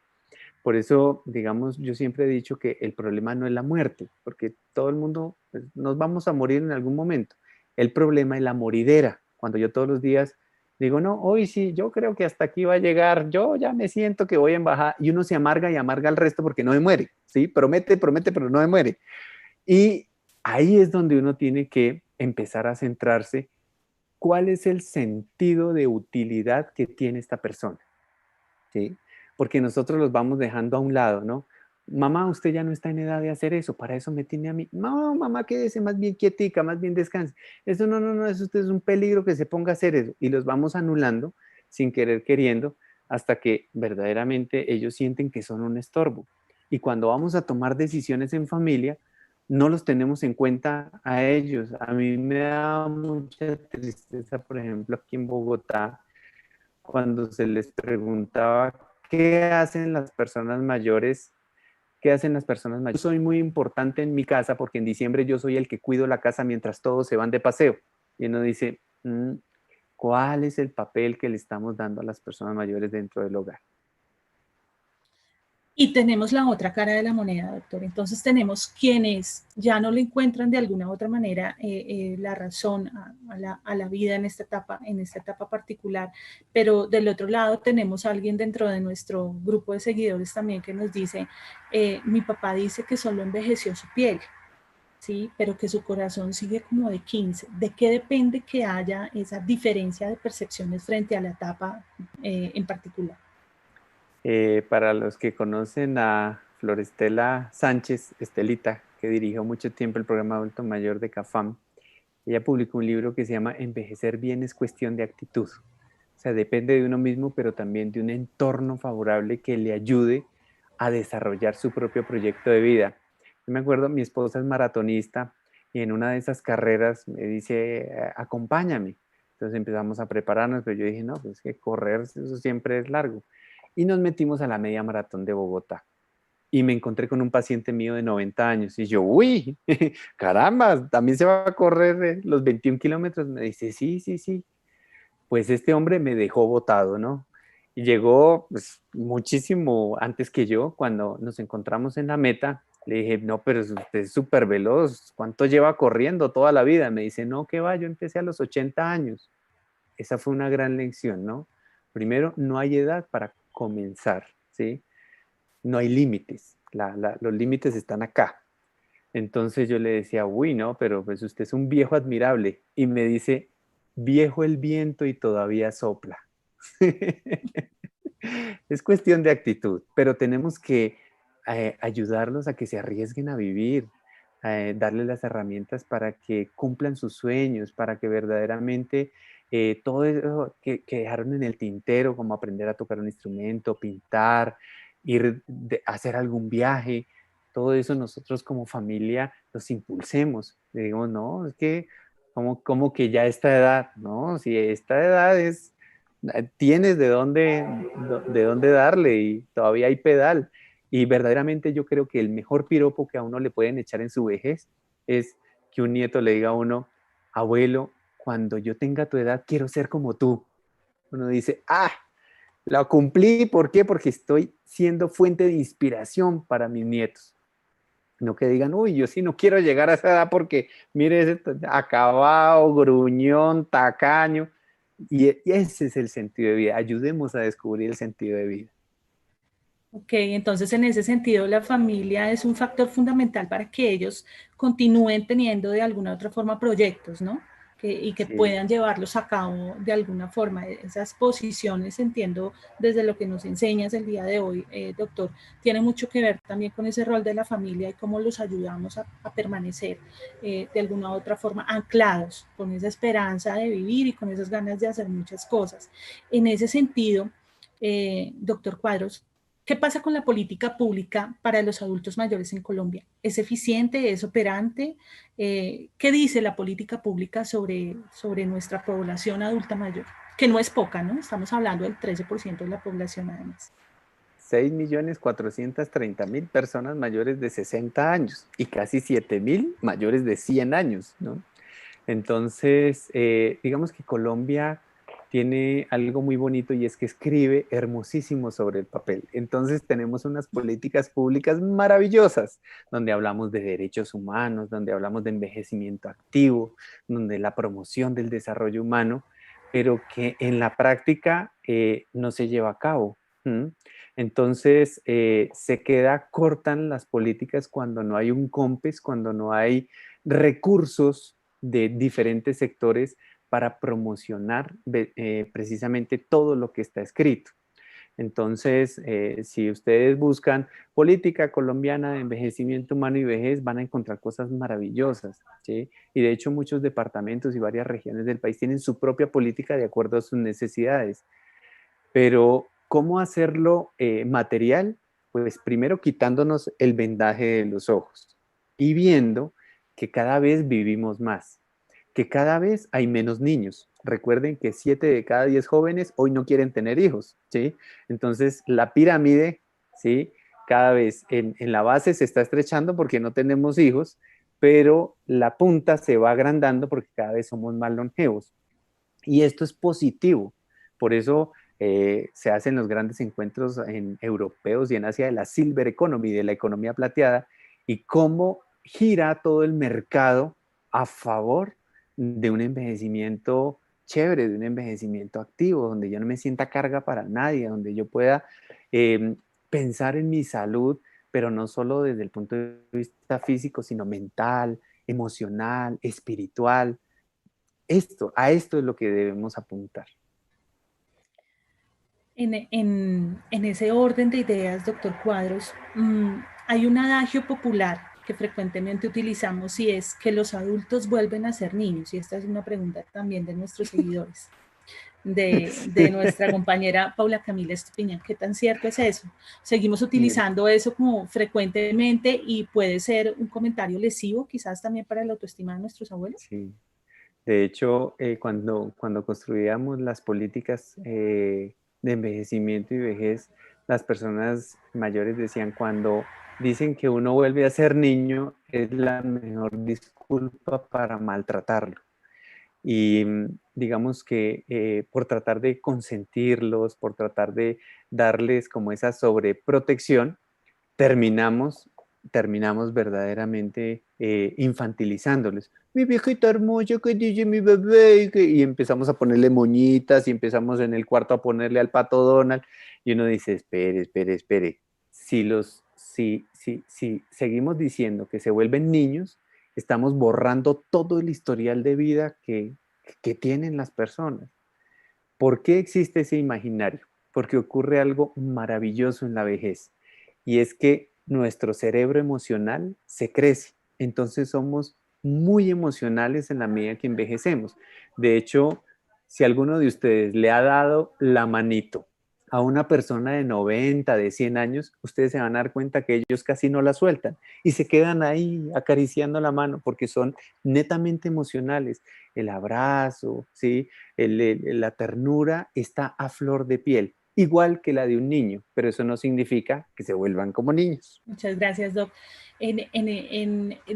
Por eso, digamos, yo siempre he dicho que el problema no es la muerte, porque todo el mundo pues, nos vamos a morir en algún momento. El problema es la moridera. Cuando yo todos los días digo, no, hoy sí, yo creo que hasta aquí va a llegar, yo ya me siento que voy en bajada, y uno se amarga y amarga al resto porque no se muere, ¿sí? Promete, promete, pero no se muere. Y ahí es donde uno tiene que empezar a centrarse cuál es el sentido de utilidad que tiene esta persona, ¿sí? Porque nosotros los vamos dejando a un lado, ¿no? Mamá, usted ya no está en edad de hacer eso, para eso me tiene a mí. No, mamá, quédese más bien quietica, más bien descanse. Eso no, no, no, eso usted es un peligro que se ponga a hacer eso. Y los vamos anulando sin querer queriendo hasta que verdaderamente ellos sienten que son un estorbo. Y cuando vamos a tomar decisiones en familia, no los tenemos en cuenta a ellos. A mí me da mucha tristeza, por ejemplo, aquí en Bogotá, cuando se les preguntaba qué hacen las personas mayores, qué hacen las personas mayores. Yo soy muy importante en mi casa porque en diciembre yo soy el que cuido la casa mientras todos se van de paseo. Y uno dice, ¿cuál es el papel que le estamos dando a las personas mayores dentro del hogar? Y tenemos la otra cara de la moneda, doctor. Entonces tenemos quienes ya no le encuentran de alguna u otra manera la razón a la vida en esta etapa particular, pero del otro lado tenemos a alguien dentro de nuestro grupo de seguidores también que nos dice, mi papá dice que solo envejeció su piel, ¿sí? Pero que su corazón sigue como de 15. ¿De qué depende que haya esa diferencia de percepciones frente a la etapa en particular? Para los que conocen a Florestela Sánchez, Estelita, que dirigió mucho tiempo el programa Adulto Mayor de CAFAM, ella publicó un libro que se llama Envejecer bien es cuestión de actitud. O sea, depende de uno mismo, pero también de un entorno favorable que le ayude a desarrollar su propio proyecto de vida. Yo me acuerdo, mi esposa es maratonista y en una de esas carreras me dice, acompáñame. Entonces empezamos a prepararnos, pero yo dije, no, pues que correr, eso siempre es largo. Y nos metimos a la media maratón de Bogotá. Y me encontré con un paciente mío de 90 años. Y yo, uy, caramba, también se va a correr los 21 kilómetros. Me dice, sí, sí, sí. Pues este hombre me dejó botado, ¿no? Y llegó pues, muchísimo antes que yo. Cuando nos encontramos en la meta, le dije, no, pero usted es súper veloz. ¿Cuánto lleva corriendo toda la vida? Me dice, no, que va, yo empecé a los 80 años. Esa fue una gran lección, ¿no? Primero, no hay edad para comenzar, ¿sí? No hay límites, los límites están acá. Entonces yo le decía, uy, no, pero pues usted es un viejo admirable. Y me dice, viejo el viento y todavía sopla. Es cuestión de actitud, pero tenemos que ayudarlos a que se arriesguen a vivir, darles las herramientas para que cumplan sus sueños, para que verdaderamente todo eso que dejaron en el tintero, como aprender a tocar un instrumento, pintar, hacer algún viaje, todo eso nosotros como familia los impulsemos. Le digo, no, es que como que ya esta edad, ¿no? Si esta edad es, tienes de dónde darle y todavía hay pedal. Y verdaderamente yo creo que el mejor piropo que a uno le pueden echar en su vejez es que un nieto le diga a uno, abuelo, cuando yo tenga tu edad quiero ser como tú. Uno dice, lo cumplí, ¿por qué? Porque estoy siendo fuente de inspiración para mis nietos. No que digan, uy, yo sí no quiero llegar a esa edad porque, mire, ese acabado, gruñón, tacaño. Y ese es el sentido de vida. Ayudemos a descubrir el sentido de vida. Ok, entonces en ese sentido la familia es un factor fundamental para que ellos continúen teniendo de alguna u otra forma proyectos, ¿no? Y que Sí. puedan llevarlos a cabo de alguna forma. Esas posiciones, entiendo, desde lo que nos enseñas el día de hoy, doctor, tiene mucho que ver también con ese rol de la familia y cómo los ayudamos a permanecer de alguna u otra forma anclados con esa esperanza de vivir y con esas ganas de hacer muchas cosas. En ese sentido, doctor Cuadros, ¿qué pasa con la política pública para los adultos mayores en Colombia? ¿Es eficiente? ¿Es operante? ¿Qué dice la política pública sobre nuestra población adulta mayor? Que no es poca, ¿no? Estamos hablando del 13% de la población además. 6.430.000 personas mayores de 60 años y casi 7.000 mayores de 100 años, ¿no? Entonces, digamos que Colombia tiene algo muy bonito y es que escribe hermosísimo sobre el papel. Entonces tenemos unas políticas públicas maravillosas, donde hablamos de derechos humanos, donde hablamos de envejecimiento activo, donde la promoción del desarrollo humano, pero que en la práctica no se lleva a cabo. ¿Mm? Entonces se queda cortan las políticas cuando no hay un COMPES, cuando no hay recursos de diferentes sectores para promocionar precisamente todo lo que está escrito. Entonces, si ustedes buscan política colombiana de envejecimiento humano y vejez, van a encontrar cosas maravillosas, ¿sí? Y de hecho muchos departamentos y varias regiones del país tienen su propia política de acuerdo a sus necesidades. Pero, ¿cómo hacerlo material? Pues primero quitándonos el vendaje de los ojos y viendo que cada vez vivimos más, que cada vez hay menos niños. Recuerden que 7 de cada 10 jóvenes hoy no quieren tener hijos, ¿sí? Entonces, la pirámide, ¿sí? Cada vez en la base se está estrechando porque no tenemos hijos, pero la punta se va agrandando porque cada vez somos más longevos. Y esto es positivo. Por eso se hacen los grandes encuentros en europeos y en Asia de la Silver Economy, de la economía plateada, y cómo gira todo el mercado a favor de un envejecimiento chévere, de un envejecimiento activo, donde yo no me sienta carga para nadie, donde yo pueda eh, pensar en mi salud, pero no solo desde el punto de vista físico, sino mental, emocional, espiritual. A esto es lo que debemos apuntar. En ese orden de ideas, doctor Cuadros, hay un adagio popular que frecuentemente utilizamos y es que los adultos vuelven a ser niños. Y esta es una pregunta también de nuestros seguidores, de nuestra compañera Paula Camila Estupiñán. ¿Qué tan cierto es eso? Seguimos utilizando eso como frecuentemente y puede ser un comentario lesivo quizás también para la autoestima de nuestros abuelos. Sí. De hecho, cuando construíamos las políticas de envejecimiento y vejez, las personas mayores decían, cuando dicen que uno vuelve a ser niño, es la mejor disculpa para maltratarlo. Y digamos que por tratar de consentirlos, por tratar de darles como esa sobreprotección, terminamos, terminamos verdaderamente infantilizándoles. Mi viejita hermosa, que dice mi bebé, y empezamos a ponerle moñitas y empezamos en el cuarto a ponerle al pato Donald. Y uno dice, espere, espere, espere. Si seguimos diciendo que se vuelven niños, estamos borrando todo el historial de vida que tienen las personas. ¿Por qué existe ese imaginario? Porque ocurre algo maravilloso en la vejez, y es que nuestro cerebro emocional se crece. Entonces somos muy emocionales en la medida que envejecemos. De hecho, si alguno de ustedes le ha dado la manito a una persona de 90, de 100 años, ustedes se van a dar cuenta que ellos casi no la sueltan y se quedan ahí acariciando la mano porque son netamente emocionales. El abrazo, ¿sí? La ternura está a flor de piel, igual que la de un niño, pero eso no significa que se vuelvan como niños. Muchas gracias, Doc.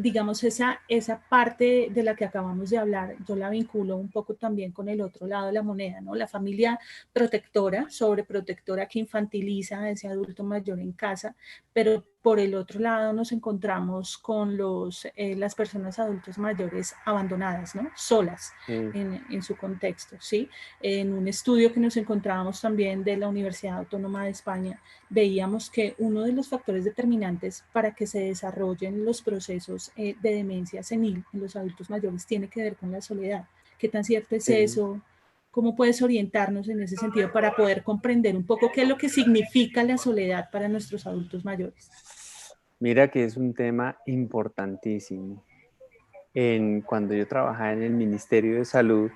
Digamos, esa parte de la que acabamos de hablar, yo la vinculo un poco también con el otro lado de la moneda, ¿no? La familia protectora, sobreprotectora, que infantiliza a ese adulto mayor en casa, pero por el otro lado nos encontramos con las personas adultos mayores abandonadas, ¿no? Solas en su contexto, ¿sí? En un estudio que nos encontrábamos también de la Universidad Autónoma de España, veíamos que uno de los factores determinantes para que se desarrollen los procesos de demencia senil en los adultos mayores tiene que ver con la soledad. ¿Qué tan cierto es eso? ¿Cómo puedes orientarnos en ese sentido para poder comprender un poco qué es lo que significa la soledad para nuestros adultos mayores? Mira que es un tema importantísimo. Cuando yo trabajaba en el Ministerio de Salud,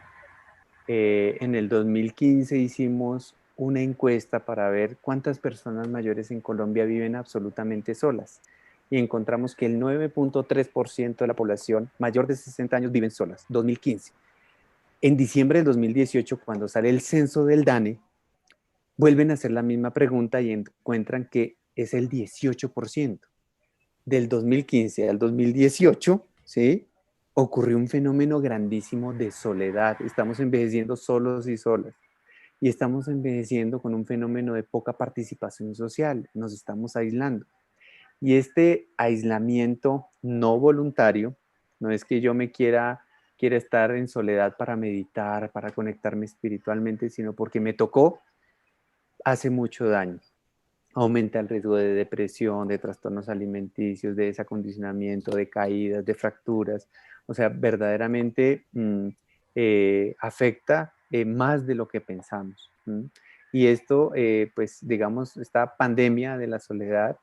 en el 2015 hicimos una encuesta para ver cuántas personas mayores en Colombia viven absolutamente solas. Y encontramos que el 9.3% de la población mayor de 60 años viven solas, 2015. En diciembre del 2018, cuando sale el censo del DANE, vuelven a hacer la misma pregunta y encuentran que es el 18%. Del 2015 al 2018, ¿sí? ocurrió un fenómeno grandísimo de soledad. Estamos envejeciendo solos y solas. Y estamos envejeciendo con un fenómeno de poca participación social. Nos estamos aislando. Y este aislamiento no voluntario, no es que yo quiera estar en soledad para meditar, para conectarme espiritualmente, sino porque me tocó, hace mucho daño. Aumenta el riesgo de depresión, de trastornos alimenticios, de desacondicionamiento, de caídas, de fracturas. O sea, verdaderamente afecta más de lo que pensamos. Y esto, pues digamos, esta pandemia de la soledad,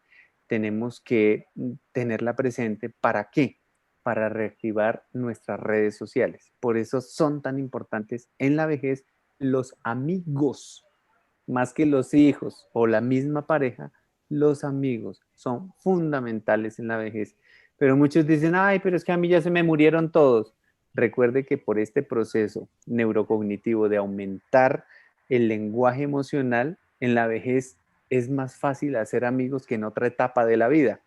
tenemos que tenerla presente. ¿Para qué? Para reactivar nuestras redes sociales. Por eso son tan importantes en la vejez los amigos, más que los hijos o la misma pareja. Los amigos son fundamentales en la vejez. Pero muchos dicen, ay, pero es que a mí ya se me murieron todos. Recuerde que por este proceso neurocognitivo de aumentar el lenguaje emocional, en la vejez es más fácil hacer amigos que en otra etapa de la vida.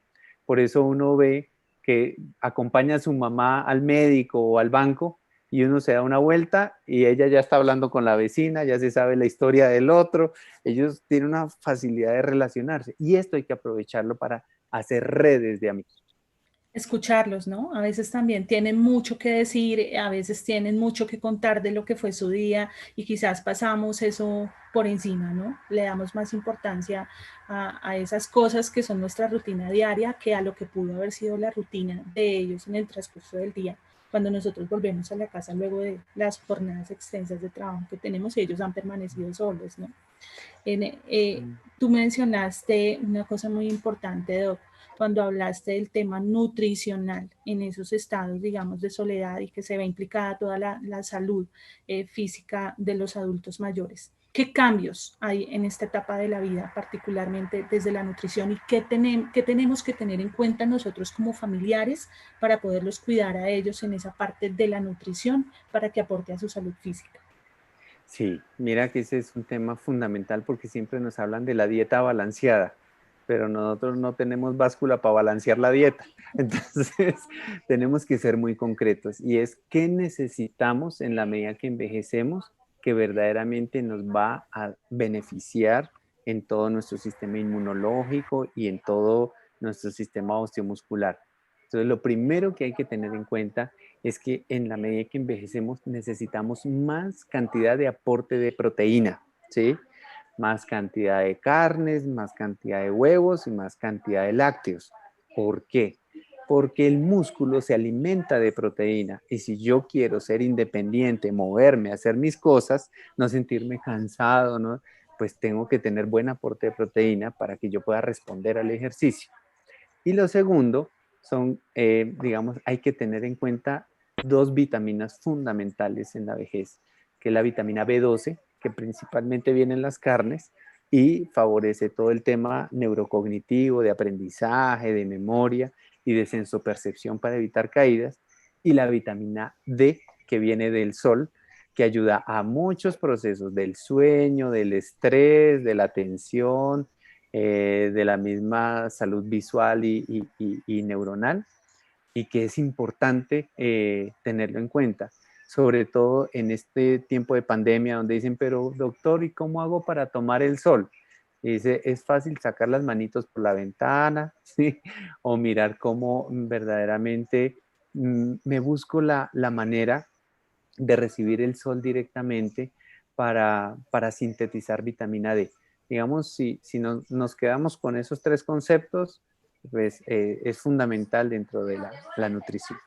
Por eso uno ve que acompaña a su mamá al médico o al banco y uno se da una vuelta y ella ya está hablando con la vecina, ya se sabe la historia del otro. Ellos tienen una facilidad de relacionarse y esto hay que aprovecharlo para hacer redes de amigos. Escucharlos, ¿no? A veces también tienen mucho que decir, a veces tienen mucho que contar de lo que fue su día y quizás pasamos eso por encima, ¿no? Le damos más importancia a esas cosas que son nuestra rutina diaria que a lo que pudo haber sido la rutina de ellos en el transcurso del día. Cuando nosotros volvemos a la casa luego de las jornadas extensas de trabajo que tenemos, ellos han permanecido solos, ¿no? Tú mencionaste una cosa muy importante, Doc, cuando hablaste del tema nutricional en esos estados, digamos, de soledad y que se ve implicada toda la salud física de los adultos mayores. ¿Qué cambios hay en esta etapa de la vida, particularmente desde la nutrición, y qué tenemos que tener en cuenta nosotros como familiares para poderlos cuidar a ellos en esa parte de la nutrición para que aporte a su salud física? Sí, mira que ese es un tema fundamental porque siempre nos hablan de la dieta balanceada, pero nosotros no tenemos báscula para balancear la dieta. Entonces, tenemos que ser muy concretos y es qué necesitamos en la medida que envejecemos que verdaderamente nos va a beneficiar en todo nuestro sistema inmunológico y en todo nuestro sistema osteomuscular. Entonces, lo primero que hay que tener en cuenta es que en la medida que envejecemos necesitamos más cantidad de aporte de proteína, ¿sí? Más cantidad de carnes, más cantidad de huevos y más cantidad de lácteos. ¿Por qué? Porque el músculo se alimenta de proteína y si yo quiero ser independiente, moverme, hacer mis cosas, no sentirme cansado, ¿no? Pues tengo que tener buen aporte de proteína para que yo pueda responder al ejercicio. Y lo segundo son, digamos, hay que tener en cuenta dos vitaminas fundamentales en la vejez, que es la vitamina B12, que principalmente viene en las carnes y favorece todo el tema neurocognitivo, de aprendizaje, de memoria y de sensopercepción para evitar caídas, y la vitamina D, que viene del sol, que ayuda a muchos procesos del sueño, del estrés, de la atención, de la misma salud visual y neuronal, y que es importante tenerlo en cuenta, sobre todo en este tiempo de pandemia donde dicen, pero doctor, ¿y cómo hago para tomar el sol? Y dice, es fácil sacar las manitos por la ventana, ¿sí? O mirar cómo verdaderamente me busco la manera de recibir el sol directamente para sintetizar vitamina D. Digamos, si nos quedamos con esos tres conceptos, pues es fundamental dentro de la nutrición.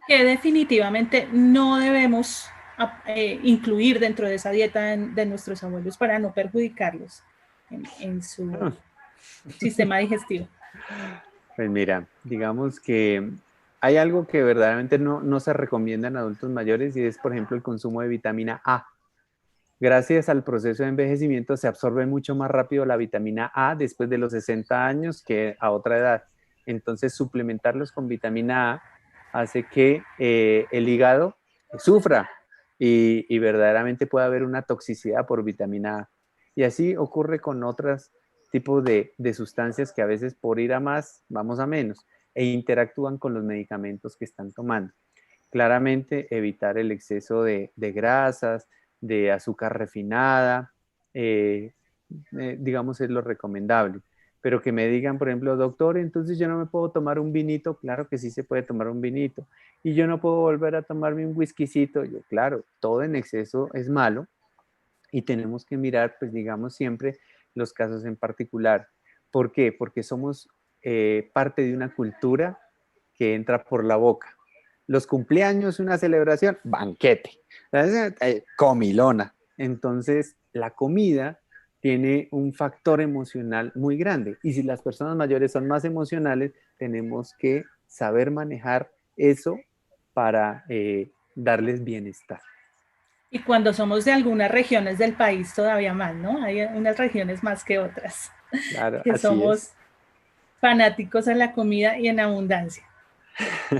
Que definitivamente no debemos incluir dentro de esa dieta de nuestros abuelos para no perjudicarlos en su sistema digestivo. Pues mira, digamos que hay algo que verdaderamente no se recomienda en adultos mayores y es, por ejemplo, el consumo de vitamina A. Gracias al proceso de envejecimiento se absorbe mucho más rápido la vitamina A después de los 60 años que a otra edad. Entonces, suplementarlos con vitamina A hace que el hígado sufra y verdaderamente pueda haber una toxicidad por vitamina A. Y así ocurre con otros tipos de sustancias que a veces por ir a más vamos a menos. e interactúan con los medicamentos que están tomando. Claramente evitar el exceso de grasas, de azúcar refinada, digamos es lo recomendable. Pero que me digan, por ejemplo, doctor, entonces yo no me puedo tomar un vinito. Claro que sí se puede tomar un vinito. Y yo no puedo volver a tomarme un whiskycito. Yo, claro, todo en exceso es malo y tenemos que mirar, pues digamos, siempre los casos en particular. ¿Por qué? Porque somos parte de una cultura que entra por la boca. Los cumpleaños, una celebración, banquete, comilona. Entonces, la comida tiene un factor emocional muy grande. Y si las personas mayores son más emocionales, tenemos que saber manejar eso para darles bienestar. Y cuando somos de algunas regiones del país todavía más, ¿no? Hay unas regiones más que otras, Claro, que así somos es. fanáticos a la comida y en abundancia. Así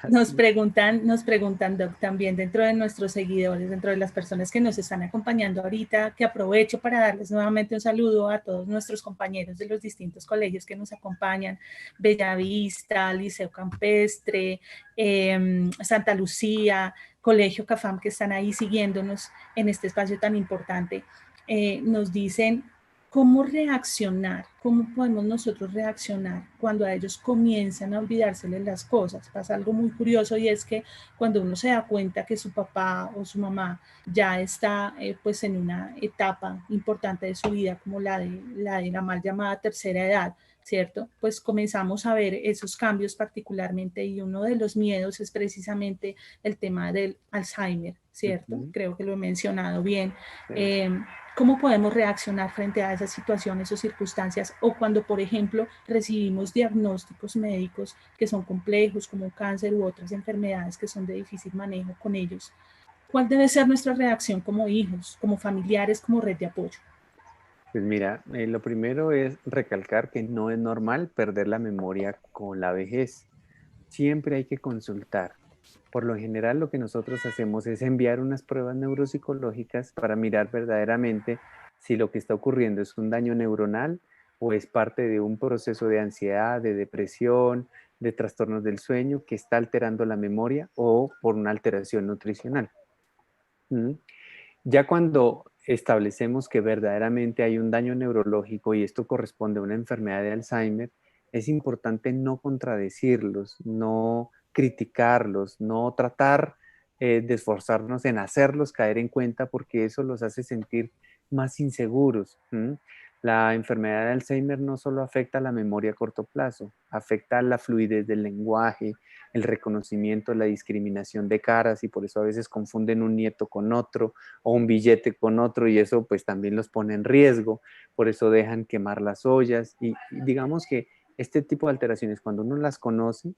es. Nos preguntan, Doc, también dentro de nuestros seguidores, dentro de las personas que nos están acompañando ahorita, que aprovecho para darles nuevamente un saludo a todos nuestros compañeros de los distintos colegios que nos acompañan, Bellavista, Liceo Campestre, Santa Lucía, Colegio Cafam, que están ahí siguiéndonos en este espacio tan importante. Nos dicen cómo reaccionar, cómo podemos nosotros reaccionar cuando a ellos comienzan a olvidárseles las cosas. Pasa algo muy curioso y es que cuando uno se da cuenta que su papá o su mamá ya está pues en una etapa importante de su vida como la mal llamada tercera edad, ¿cierto? Pues comenzamos a ver esos cambios particularmente y uno de los miedos es precisamente el tema del Alzheimer, ¿cierto? Ujú, Creo que lo he mencionado bien. sí. Eh, ¿Cómo podemos reaccionar frente a esas situaciones o circunstancias? O cuando, por ejemplo, recibimos diagnósticos médicos que son complejos, como cáncer u otras enfermedades que son de difícil manejo con ellos. ¿Cuál debe ser nuestra reacción como hijos, como familiares, como red de apoyo? Pues mira, lo primero es recalcar que no es normal perder la memoria con la vejez. Siempre hay que consultar. Por lo general, lo que nosotros hacemos es enviar unas pruebas neuropsicológicas para mirar verdaderamente si lo que está ocurriendo es un daño neuronal o es parte de un proceso de ansiedad, de depresión, de trastornos del sueño que está alterando la memoria o por una alteración nutricional. ¿Mm? Ya cuando establecemos que verdaderamente hay un daño neurológico y esto corresponde a una enfermedad de Alzheimer, es importante no contradecirlos, no criticarlos, no tratar de esforzarnos en hacerlos caer en cuenta porque eso los hace sentir más inseguros. ¿Mm? La enfermedad de Alzheimer no solo afecta a la memoria a corto plazo, afecta a la fluidez del lenguaje, el reconocimiento, la discriminación de caras y por eso a veces confunden un nieto con otro o un billete con otro y eso pues también los pone en riesgo, por eso dejan quemar las ollas y digamos que este tipo de alteraciones cuando uno las conoce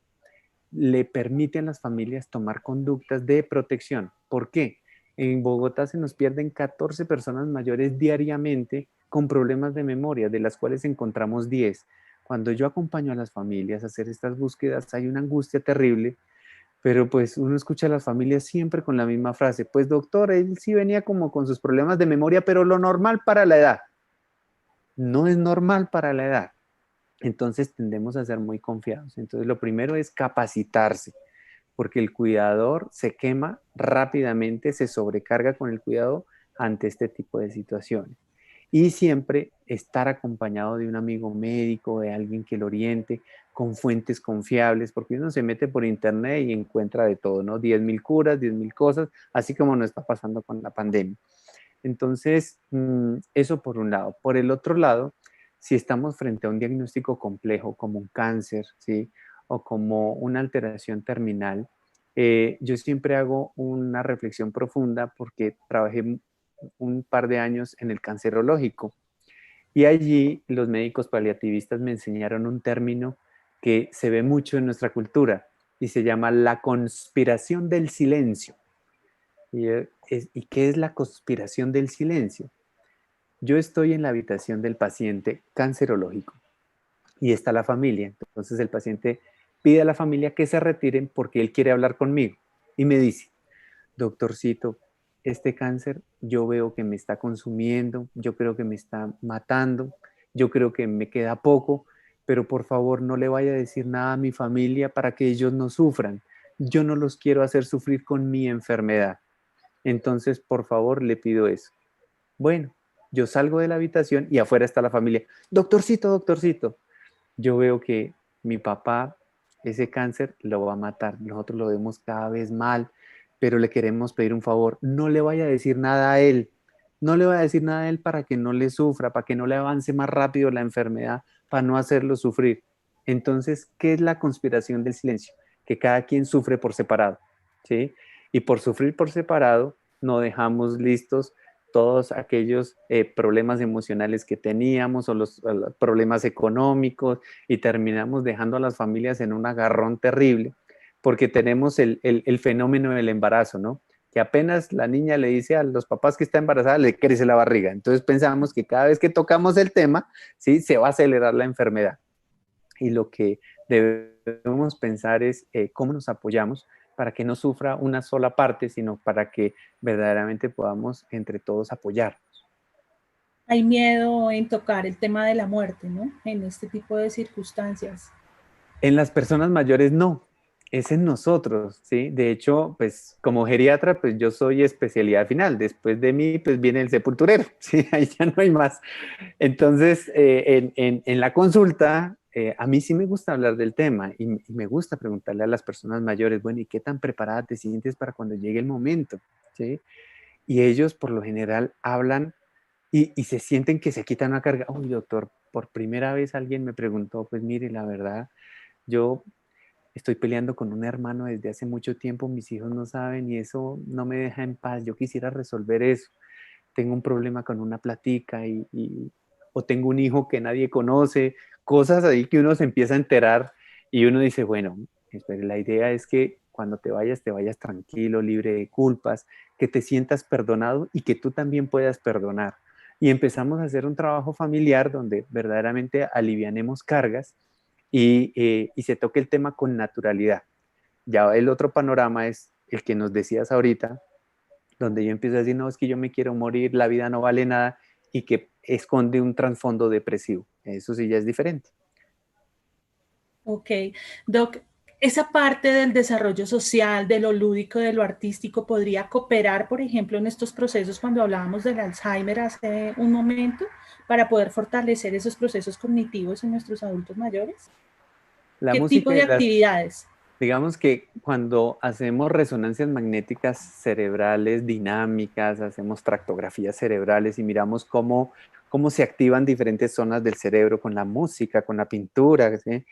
le permite a las familias tomar conductas de protección. ¿Por qué? En Bogotá se nos pierden 14 personas mayores diariamente con problemas de memoria, de las cuales encontramos 10. Cuando yo acompaño a las familias a hacer estas búsquedas hay una angustia terrible, pero pues uno escucha a las familias siempre con la misma frase, pues doctor, él sí venía como con sus problemas de memoria, pero lo normal para la edad. No es normal para la edad. Entonces tendemos a ser muy confiados. Entonces lo primero es capacitarse, porque el cuidador se quema rápidamente, se sobrecarga con el cuidado ante este tipo de situaciones. Y siempre estar acompañado de un amigo médico, de alguien que lo oriente, con fuentes confiables, porque uno se mete por internet y encuentra de todo, ¿no? 10.000 curas, 10.000 cosas, así como nos está pasando con la pandemia. Entonces, eso por un lado. Por el otro lado, si estamos frente a un diagnóstico complejo como un cáncer, ¿sí? O como una alteración terminal, yo siempre hago una reflexión profunda porque trabajé un par de años en el cancerológico y allí los médicos paliativistas me enseñaron un término que se ve mucho en nuestra cultura y se llama la conspiración del silencio. ¿Y qué es la conspiración del silencio? Yo estoy en la habitación del paciente cancerológico y está la familia. Entonces el paciente pide a la familia que se retiren porque él quiere hablar conmigo y me dice, doctorcito, este cáncer yo veo que me está consumiendo, yo creo que me está matando, yo creo que me queda poco pero por favor no le vaya a decir nada a mi familia para que ellos no sufran. Yo no los quiero hacer sufrir con mi enfermedad. Entonces, por favor, le pido eso. Bueno, yo salgo de la habitación y afuera está la familia. Doctorcito, doctorcito. Yo veo que mi papá, ese cáncer lo va a matar. Nosotros lo vemos cada vez mal, pero le queremos pedir un favor. No le vaya a decir nada a él. No le vaya a decir nada a él para que no le sufra, para que no le avance más rápido la enfermedad, para no hacerlo sufrir. Entonces, ¿qué es la conspiración del silencio? Que cada quien sufre por separado, ¿sí? Y por sufrir por separado, no dejamos listos todos aquellos problemas emocionales que teníamos o los problemas económicos y terminamos dejando a las familias en un agarrón terrible porque tenemos el fenómeno del embarazo, ¿no? Que apenas la niña le dice a los papás que está embarazada, le crece la barriga. Entonces pensamos que cada vez que tocamos el tema, ¿sí? Se va a acelerar la enfermedad. Y lo que debemos pensar es cómo nos apoyamos para que no sufra una sola parte, sino para que verdaderamente podamos entre todos apoyar. Hay miedo en tocar el tema de la muerte, ¿no? En este tipo de circunstancias. En las personas mayores no, es en nosotros, ¿sí? De hecho, pues como geriatra, pues yo soy especialidad final. Después de mí, pues viene el sepulturero, ¿sí? Ahí ya no hay más. Entonces, en la consulta, a mí sí me gusta hablar del tema y me gusta preguntarle a las personas mayores, bueno, ¿y qué tan preparada te sientes para cuando llegue el momento? ¿Sí? Y ellos por lo general hablan y se sienten que se quitan una carga. Uy, doctor, por primera vez alguien me preguntó, pues mire, la verdad, yo estoy peleando con un hermano desde hace mucho tiempo, mis hijos no saben y eso no me deja en paz, yo quisiera resolver eso. Tengo un problema con una platica o tengo un hijo que nadie conoce, cosas ahí que uno se empieza a enterar y uno dice, bueno, espere, la idea es que cuando te vayas tranquilo, libre de culpas, que te sientas perdonado y que tú también puedas perdonar. Y empezamos a hacer un trabajo familiar donde verdaderamente alivianemos cargas y se toque el tema con naturalidad. Ya el otro panorama es el que nos decías ahorita, donde yo empiezo a decir, no, es que yo me quiero morir, la vida no vale nada, y que esconde un trasfondo depresivo. Eso sí ya es diferente. Ok, Doc, esa parte del desarrollo social, de lo lúdico, de lo artístico, ¿podría cooperar, por ejemplo, en estos procesos cuando hablábamos del Alzheimer hace un momento, para poder fortalecer esos procesos cognitivos en nuestros adultos mayores? La ¿Qué tipo música de y las, actividades? digamos que cuando hacemos resonancias magnéticas cerebrales dinámicas, hacemos tractografías cerebrales y miramos cómo se activan diferentes zonas del cerebro con la música, con la pintura, ¿sí?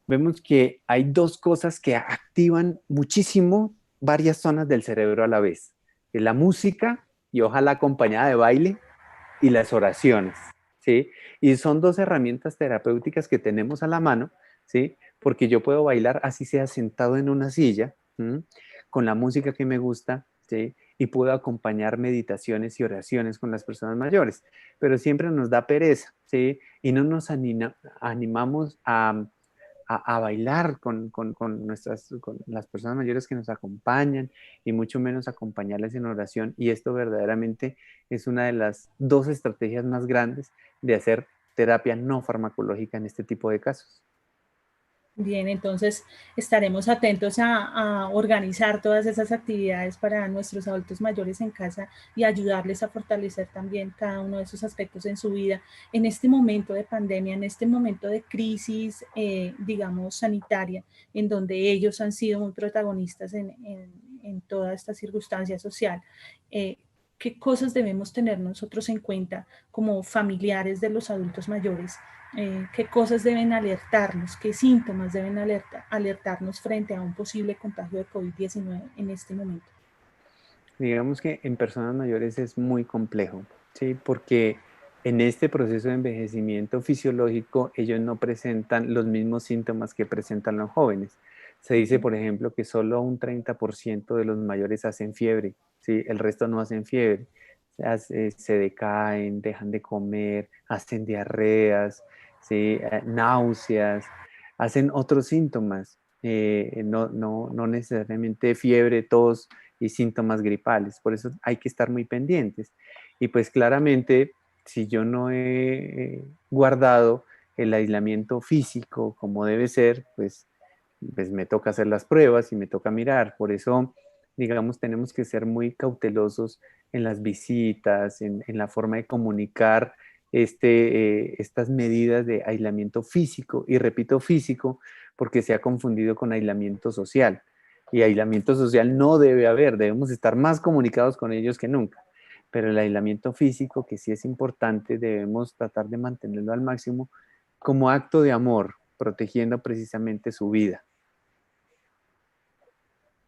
Vemos que hay dos cosas que activan muchísimo varias zonas del cerebro a la vez. Es la música y ojalá acompañada de baile y las oraciones, ¿sí? Y son dos herramientas terapéuticas que tenemos a la mano, ¿sí? Porque yo puedo bailar así sea sentado en una silla, ¿sí? Con la música que me gusta, ¿sí? Y puedo acompañar meditaciones y oraciones con las personas mayores, pero siempre nos da pereza, ¿sí? Y no nos animamos a bailar con las personas mayores que nos acompañan y mucho menos acompañarles en oración. Y esto verdaderamente es una de las dos estrategias más grandes de hacer terapia no farmacológica en este tipo de casos. Bien, entonces estaremos atentos a organizar todas esas actividades para nuestros adultos mayores en casa y ayudarles a fortalecer también cada uno de esos aspectos en su vida. En este momento de pandemia, en este momento de crisis, digamos, sanitaria, en donde ellos han sido muy protagonistas en toda esta circunstancia social, ¿qué cosas debemos tener nosotros en cuenta como familiares de los adultos mayores? ¿Qué cosas deben alertarnos? ¿Qué síntomas deben alertarnos frente a un posible contagio de COVID-19 en este momento? Digamos que en personas mayores es muy complejo, ¿sí? Porque en este proceso de envejecimiento fisiológico ellos no presentan los mismos síntomas que presentan los jóvenes. Se dice, por ejemplo, que solo un 30% de los mayores hacen fiebre, ¿sí? El resto no hacen fiebre. Se decaen, dejan de comer, hacen diarreas, ¿sí? Náuseas, hacen otros síntomas, no necesariamente fiebre, tos y síntomas gripales. Por eso hay que estar muy pendientes. Y pues claramente, si yo no he guardado el aislamiento físico como debe ser, pues me toca hacer las pruebas y me toca mirar. Por eso, digamos, tenemos que ser muy cautelosos en las visitas, en la forma de comunicar estas medidas de aislamiento físico. Y repito físico porque se ha confundido con aislamiento social. Y aislamiento social no debe haber, debemos estar más comunicados con ellos que nunca. Pero el aislamiento físico, que sí es importante, debemos tratar de mantenerlo al máximo como acto de amor, protegiendo precisamente su vida.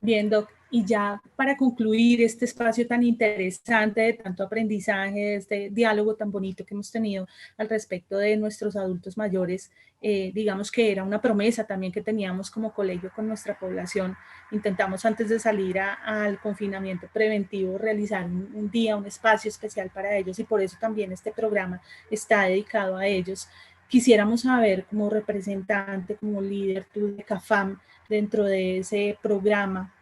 Bien, Doc, y ya para concluir este espacio tan interesante de tanto aprendizaje, de este diálogo tan bonito que hemos tenido al respecto de nuestros adultos mayores, digamos que era una promesa también que teníamos como colegio con nuestra población. Intentamos antes de salir al confinamiento preventivo realizar un día, un espacio especial para ellos y por eso también este programa está dedicado a ellos. Quisiéramos saber como representante, como líder tú de CAFAM, dentro de ese programa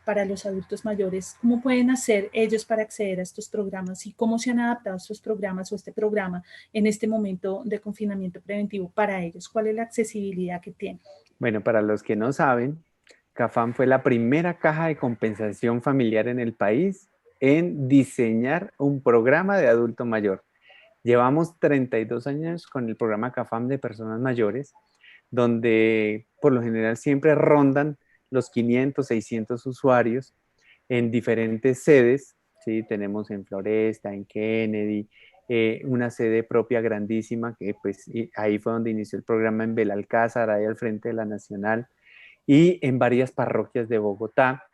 para los adultos mayores, ¿cómo pueden hacer ellos para acceder a estos programas y cómo se han adaptado estos programas o este programa en este momento de confinamiento preventivo para ellos? ¿Cuál es la accesibilidad que tienen? Bueno, para los que no saben, CAFAM fue la primera caja de compensación familiar en el país en diseñar un programa de adulto mayor. Llevamos 32 años con el programa CAFAM de personas mayores, donde por lo general siempre rondan los 500, 600 usuarios en diferentes sedes, ¿sí? Tenemos en Floresta, en Kennedy, una sede propia grandísima, que pues ahí fue donde inició el programa en Belalcázar, ahí al frente de la Nacional, y en varias parroquias de Bogotá,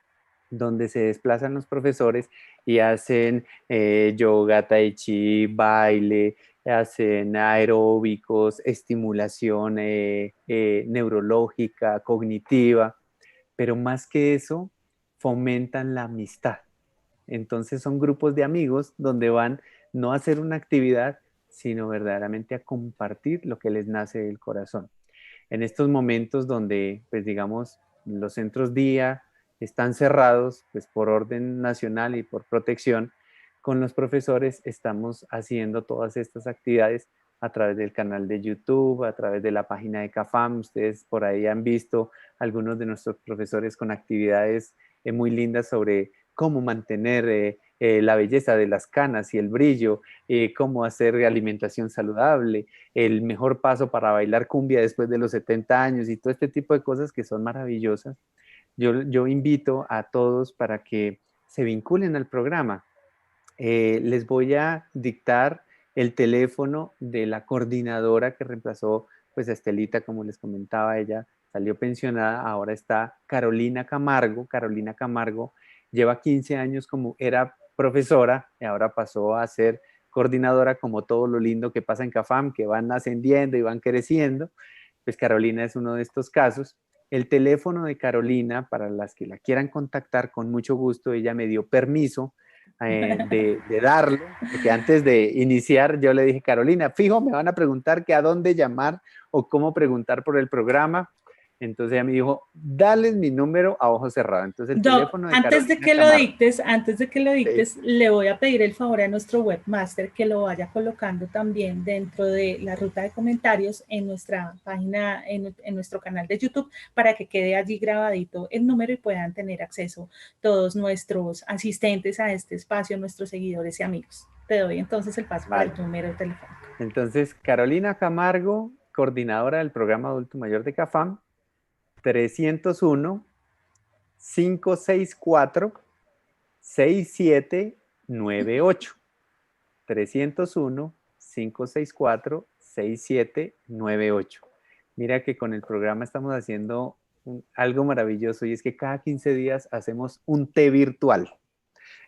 donde se desplazan los profesores y hacen yoga, tai chi, baile, hacen aeróbicos, estimulación neurológica, cognitiva, pero más que eso, fomentan la amistad. Entonces son grupos de amigos donde van no a hacer una actividad, sino verdaderamente a compartir lo que les nace del corazón. En estos momentos donde, pues digamos, los centros día están cerrados, pues por orden nacional y por protección, con los profesores estamos haciendo todas estas actividades a través del canal de YouTube, a través de la página de CAFAM. Ustedes por ahí han visto algunos de nuestros profesores con actividades muy lindas sobre cómo mantener la belleza de las canas y el brillo, cómo hacer alimentación saludable, el mejor paso para bailar cumbia después de los 70 años y todo este tipo de cosas que son maravillosas. Yo invito a todos para que se vinculen al programa. Les voy a dictar el teléfono de la coordinadora que reemplazó pues a Estelita, como les comentaba, ella salió pensionada, ahora está Carolina Camargo. Carolina Camargo lleva 15 años como era profesora y ahora pasó a ser coordinadora, como todo lo lindo que pasa en CAFAM, que van ascendiendo y van creciendo. Pues Carolina es uno de estos casos. El teléfono de Carolina, para las que la quieran contactar, con mucho gusto, ella me dio permiso de darlo, porque antes de iniciar yo le dije, Carolina, fijo, me van a preguntar que a dónde llamar o cómo preguntar por el programa. Entonces ella me dijo, dale mi número a ojo cerrado. Entonces el teléfono de antes de Carolina que Camargo. antes de que lo dictes, le voy a pedir el favor a nuestro webmaster que lo vaya colocando también dentro de la ruta de comentarios en nuestra página, en nuestro canal de YouTube, para que quede allí grabadito el número y puedan tener acceso todos nuestros asistentes a este espacio, nuestros seguidores y amigos. Te doy entonces el paso para el número de teléfono. Entonces, Carolina Camargo, coordinadora del programa Adulto Mayor de CAFAM, 301-564-6798. 301-564-6798. Mira que con el programa estamos haciendo algo maravilloso y es que cada 15 días hacemos un té virtual.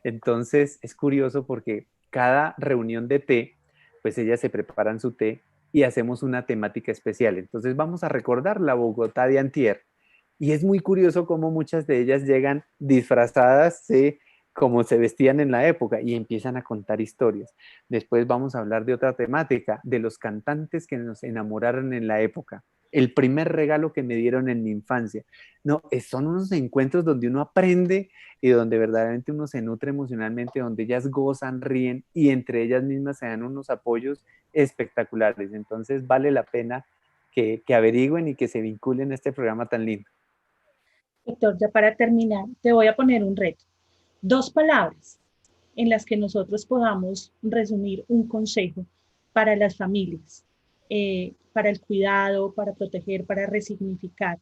Entonces es curioso porque cada reunión de té, pues ellas se preparan su té y hacemos una temática especial. Entonces vamos a recordar la Bogotá de antier. Y es muy curioso cómo muchas de ellas llegan disfrazadas, ¿sí?, como se vestían en la época y empiezan a contar historias. Después vamos a hablar de otra temática, de los cantantes que nos enamoraron en la época. El primer regalo que me dieron en mi infancia. No, son unos encuentros donde uno aprende y donde verdaderamente uno se nutre emocionalmente, donde ellas gozan, ríen y entre ellas mismas se dan unos apoyos espectaculares. Entonces vale la pena que averigüen y que se vinculen a este programa tan lindo. Doctor, ya para terminar, te voy a poner un reto. 2 palabras en las que nosotros podamos resumir un consejo para las familias, para el cuidado, para proteger, para resignificar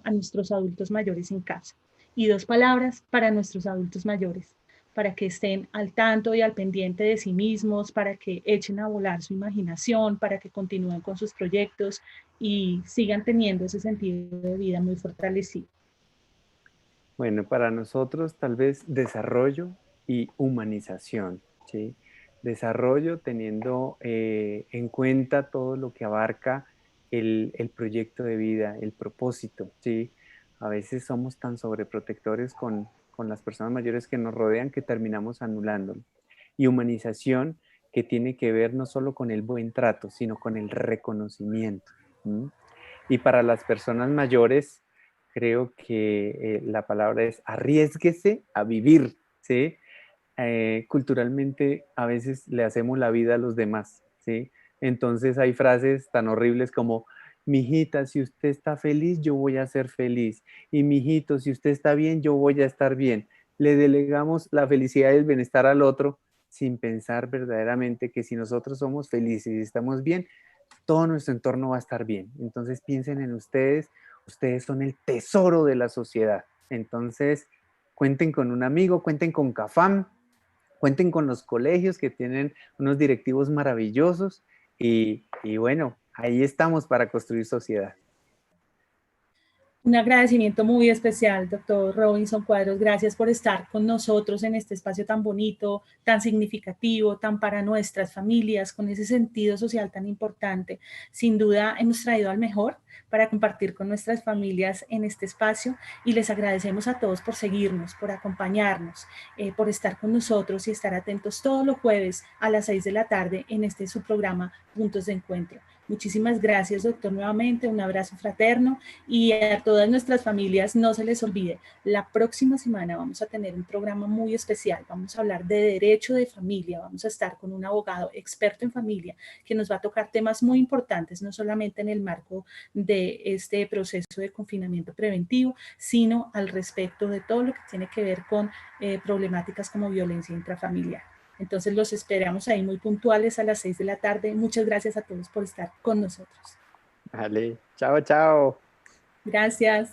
a nuestros adultos mayores en casa. Y 2 palabras para nuestros adultos mayores, para que estén al tanto y al pendiente de sí mismos, para que echen a volar su imaginación, para que continúen con sus proyectos y sigan teniendo ese sentido de vida muy fortalecido. Bueno, para nosotros tal vez desarrollo y humanización, ¿sí? Desarrollo teniendo en cuenta todo lo que abarca el proyecto de vida, el propósito, ¿sí? A veces somos tan sobreprotectores con las personas mayores que nos rodean que terminamos anulándolo. Y humanización que tiene que ver no solo con el buen trato, sino con el reconocimiento. ¿Mm? Y para las personas mayores, creo que la palabra es arriésguese a vivir, ¿sí? Culturalmente a veces le hacemos la vida a los demás, ¿sí? Entonces hay frases tan horribles como, mijita, si usted está feliz, yo voy a ser feliz. Y mijito, si usted está bien, yo voy a estar bien. Le delegamos la felicidad y el bienestar al otro sin pensar verdaderamente que si nosotros somos felices y estamos bien, todo nuestro entorno va a estar bien. Entonces piensen en ustedes, ustedes son el tesoro de la sociedad. Entonces cuenten con un amigo, cuenten con CAFAM, cuenten con los colegios que tienen unos directivos maravillosos y bueno, ahí estamos para construir sociedad. Un agradecimiento muy especial, doctor Robinson Cuadros. Gracias por estar con nosotros en este espacio tan bonito, tan significativo, tan para nuestras familias, con ese sentido social tan importante. Sin duda hemos traído al mejor para compartir con nuestras familias en este espacio y les agradecemos a todos por seguirnos, por acompañarnos, por estar con nosotros y estar atentos todos los jueves a las 6 de la tarde en este su programa Puntos de Encuentro. Muchísimas gracias, doctor, nuevamente. Un abrazo fraterno y a todas nuestras familias no se les olvide, la próxima semana vamos a tener un programa muy especial. Vamos a hablar de derecho de familia. Vamos a estar con un abogado experto en familia que nos va a tocar temas muy importantes, no solamente en el marco de este proceso de confinamiento preventivo, sino al respecto de todo lo que tiene que ver con problemáticas como violencia intrafamiliar. Entonces los esperamos ahí muy puntuales a las 6 de la tarde. Muchas gracias a todos por estar con nosotros. Vale, chao, chao. Gracias.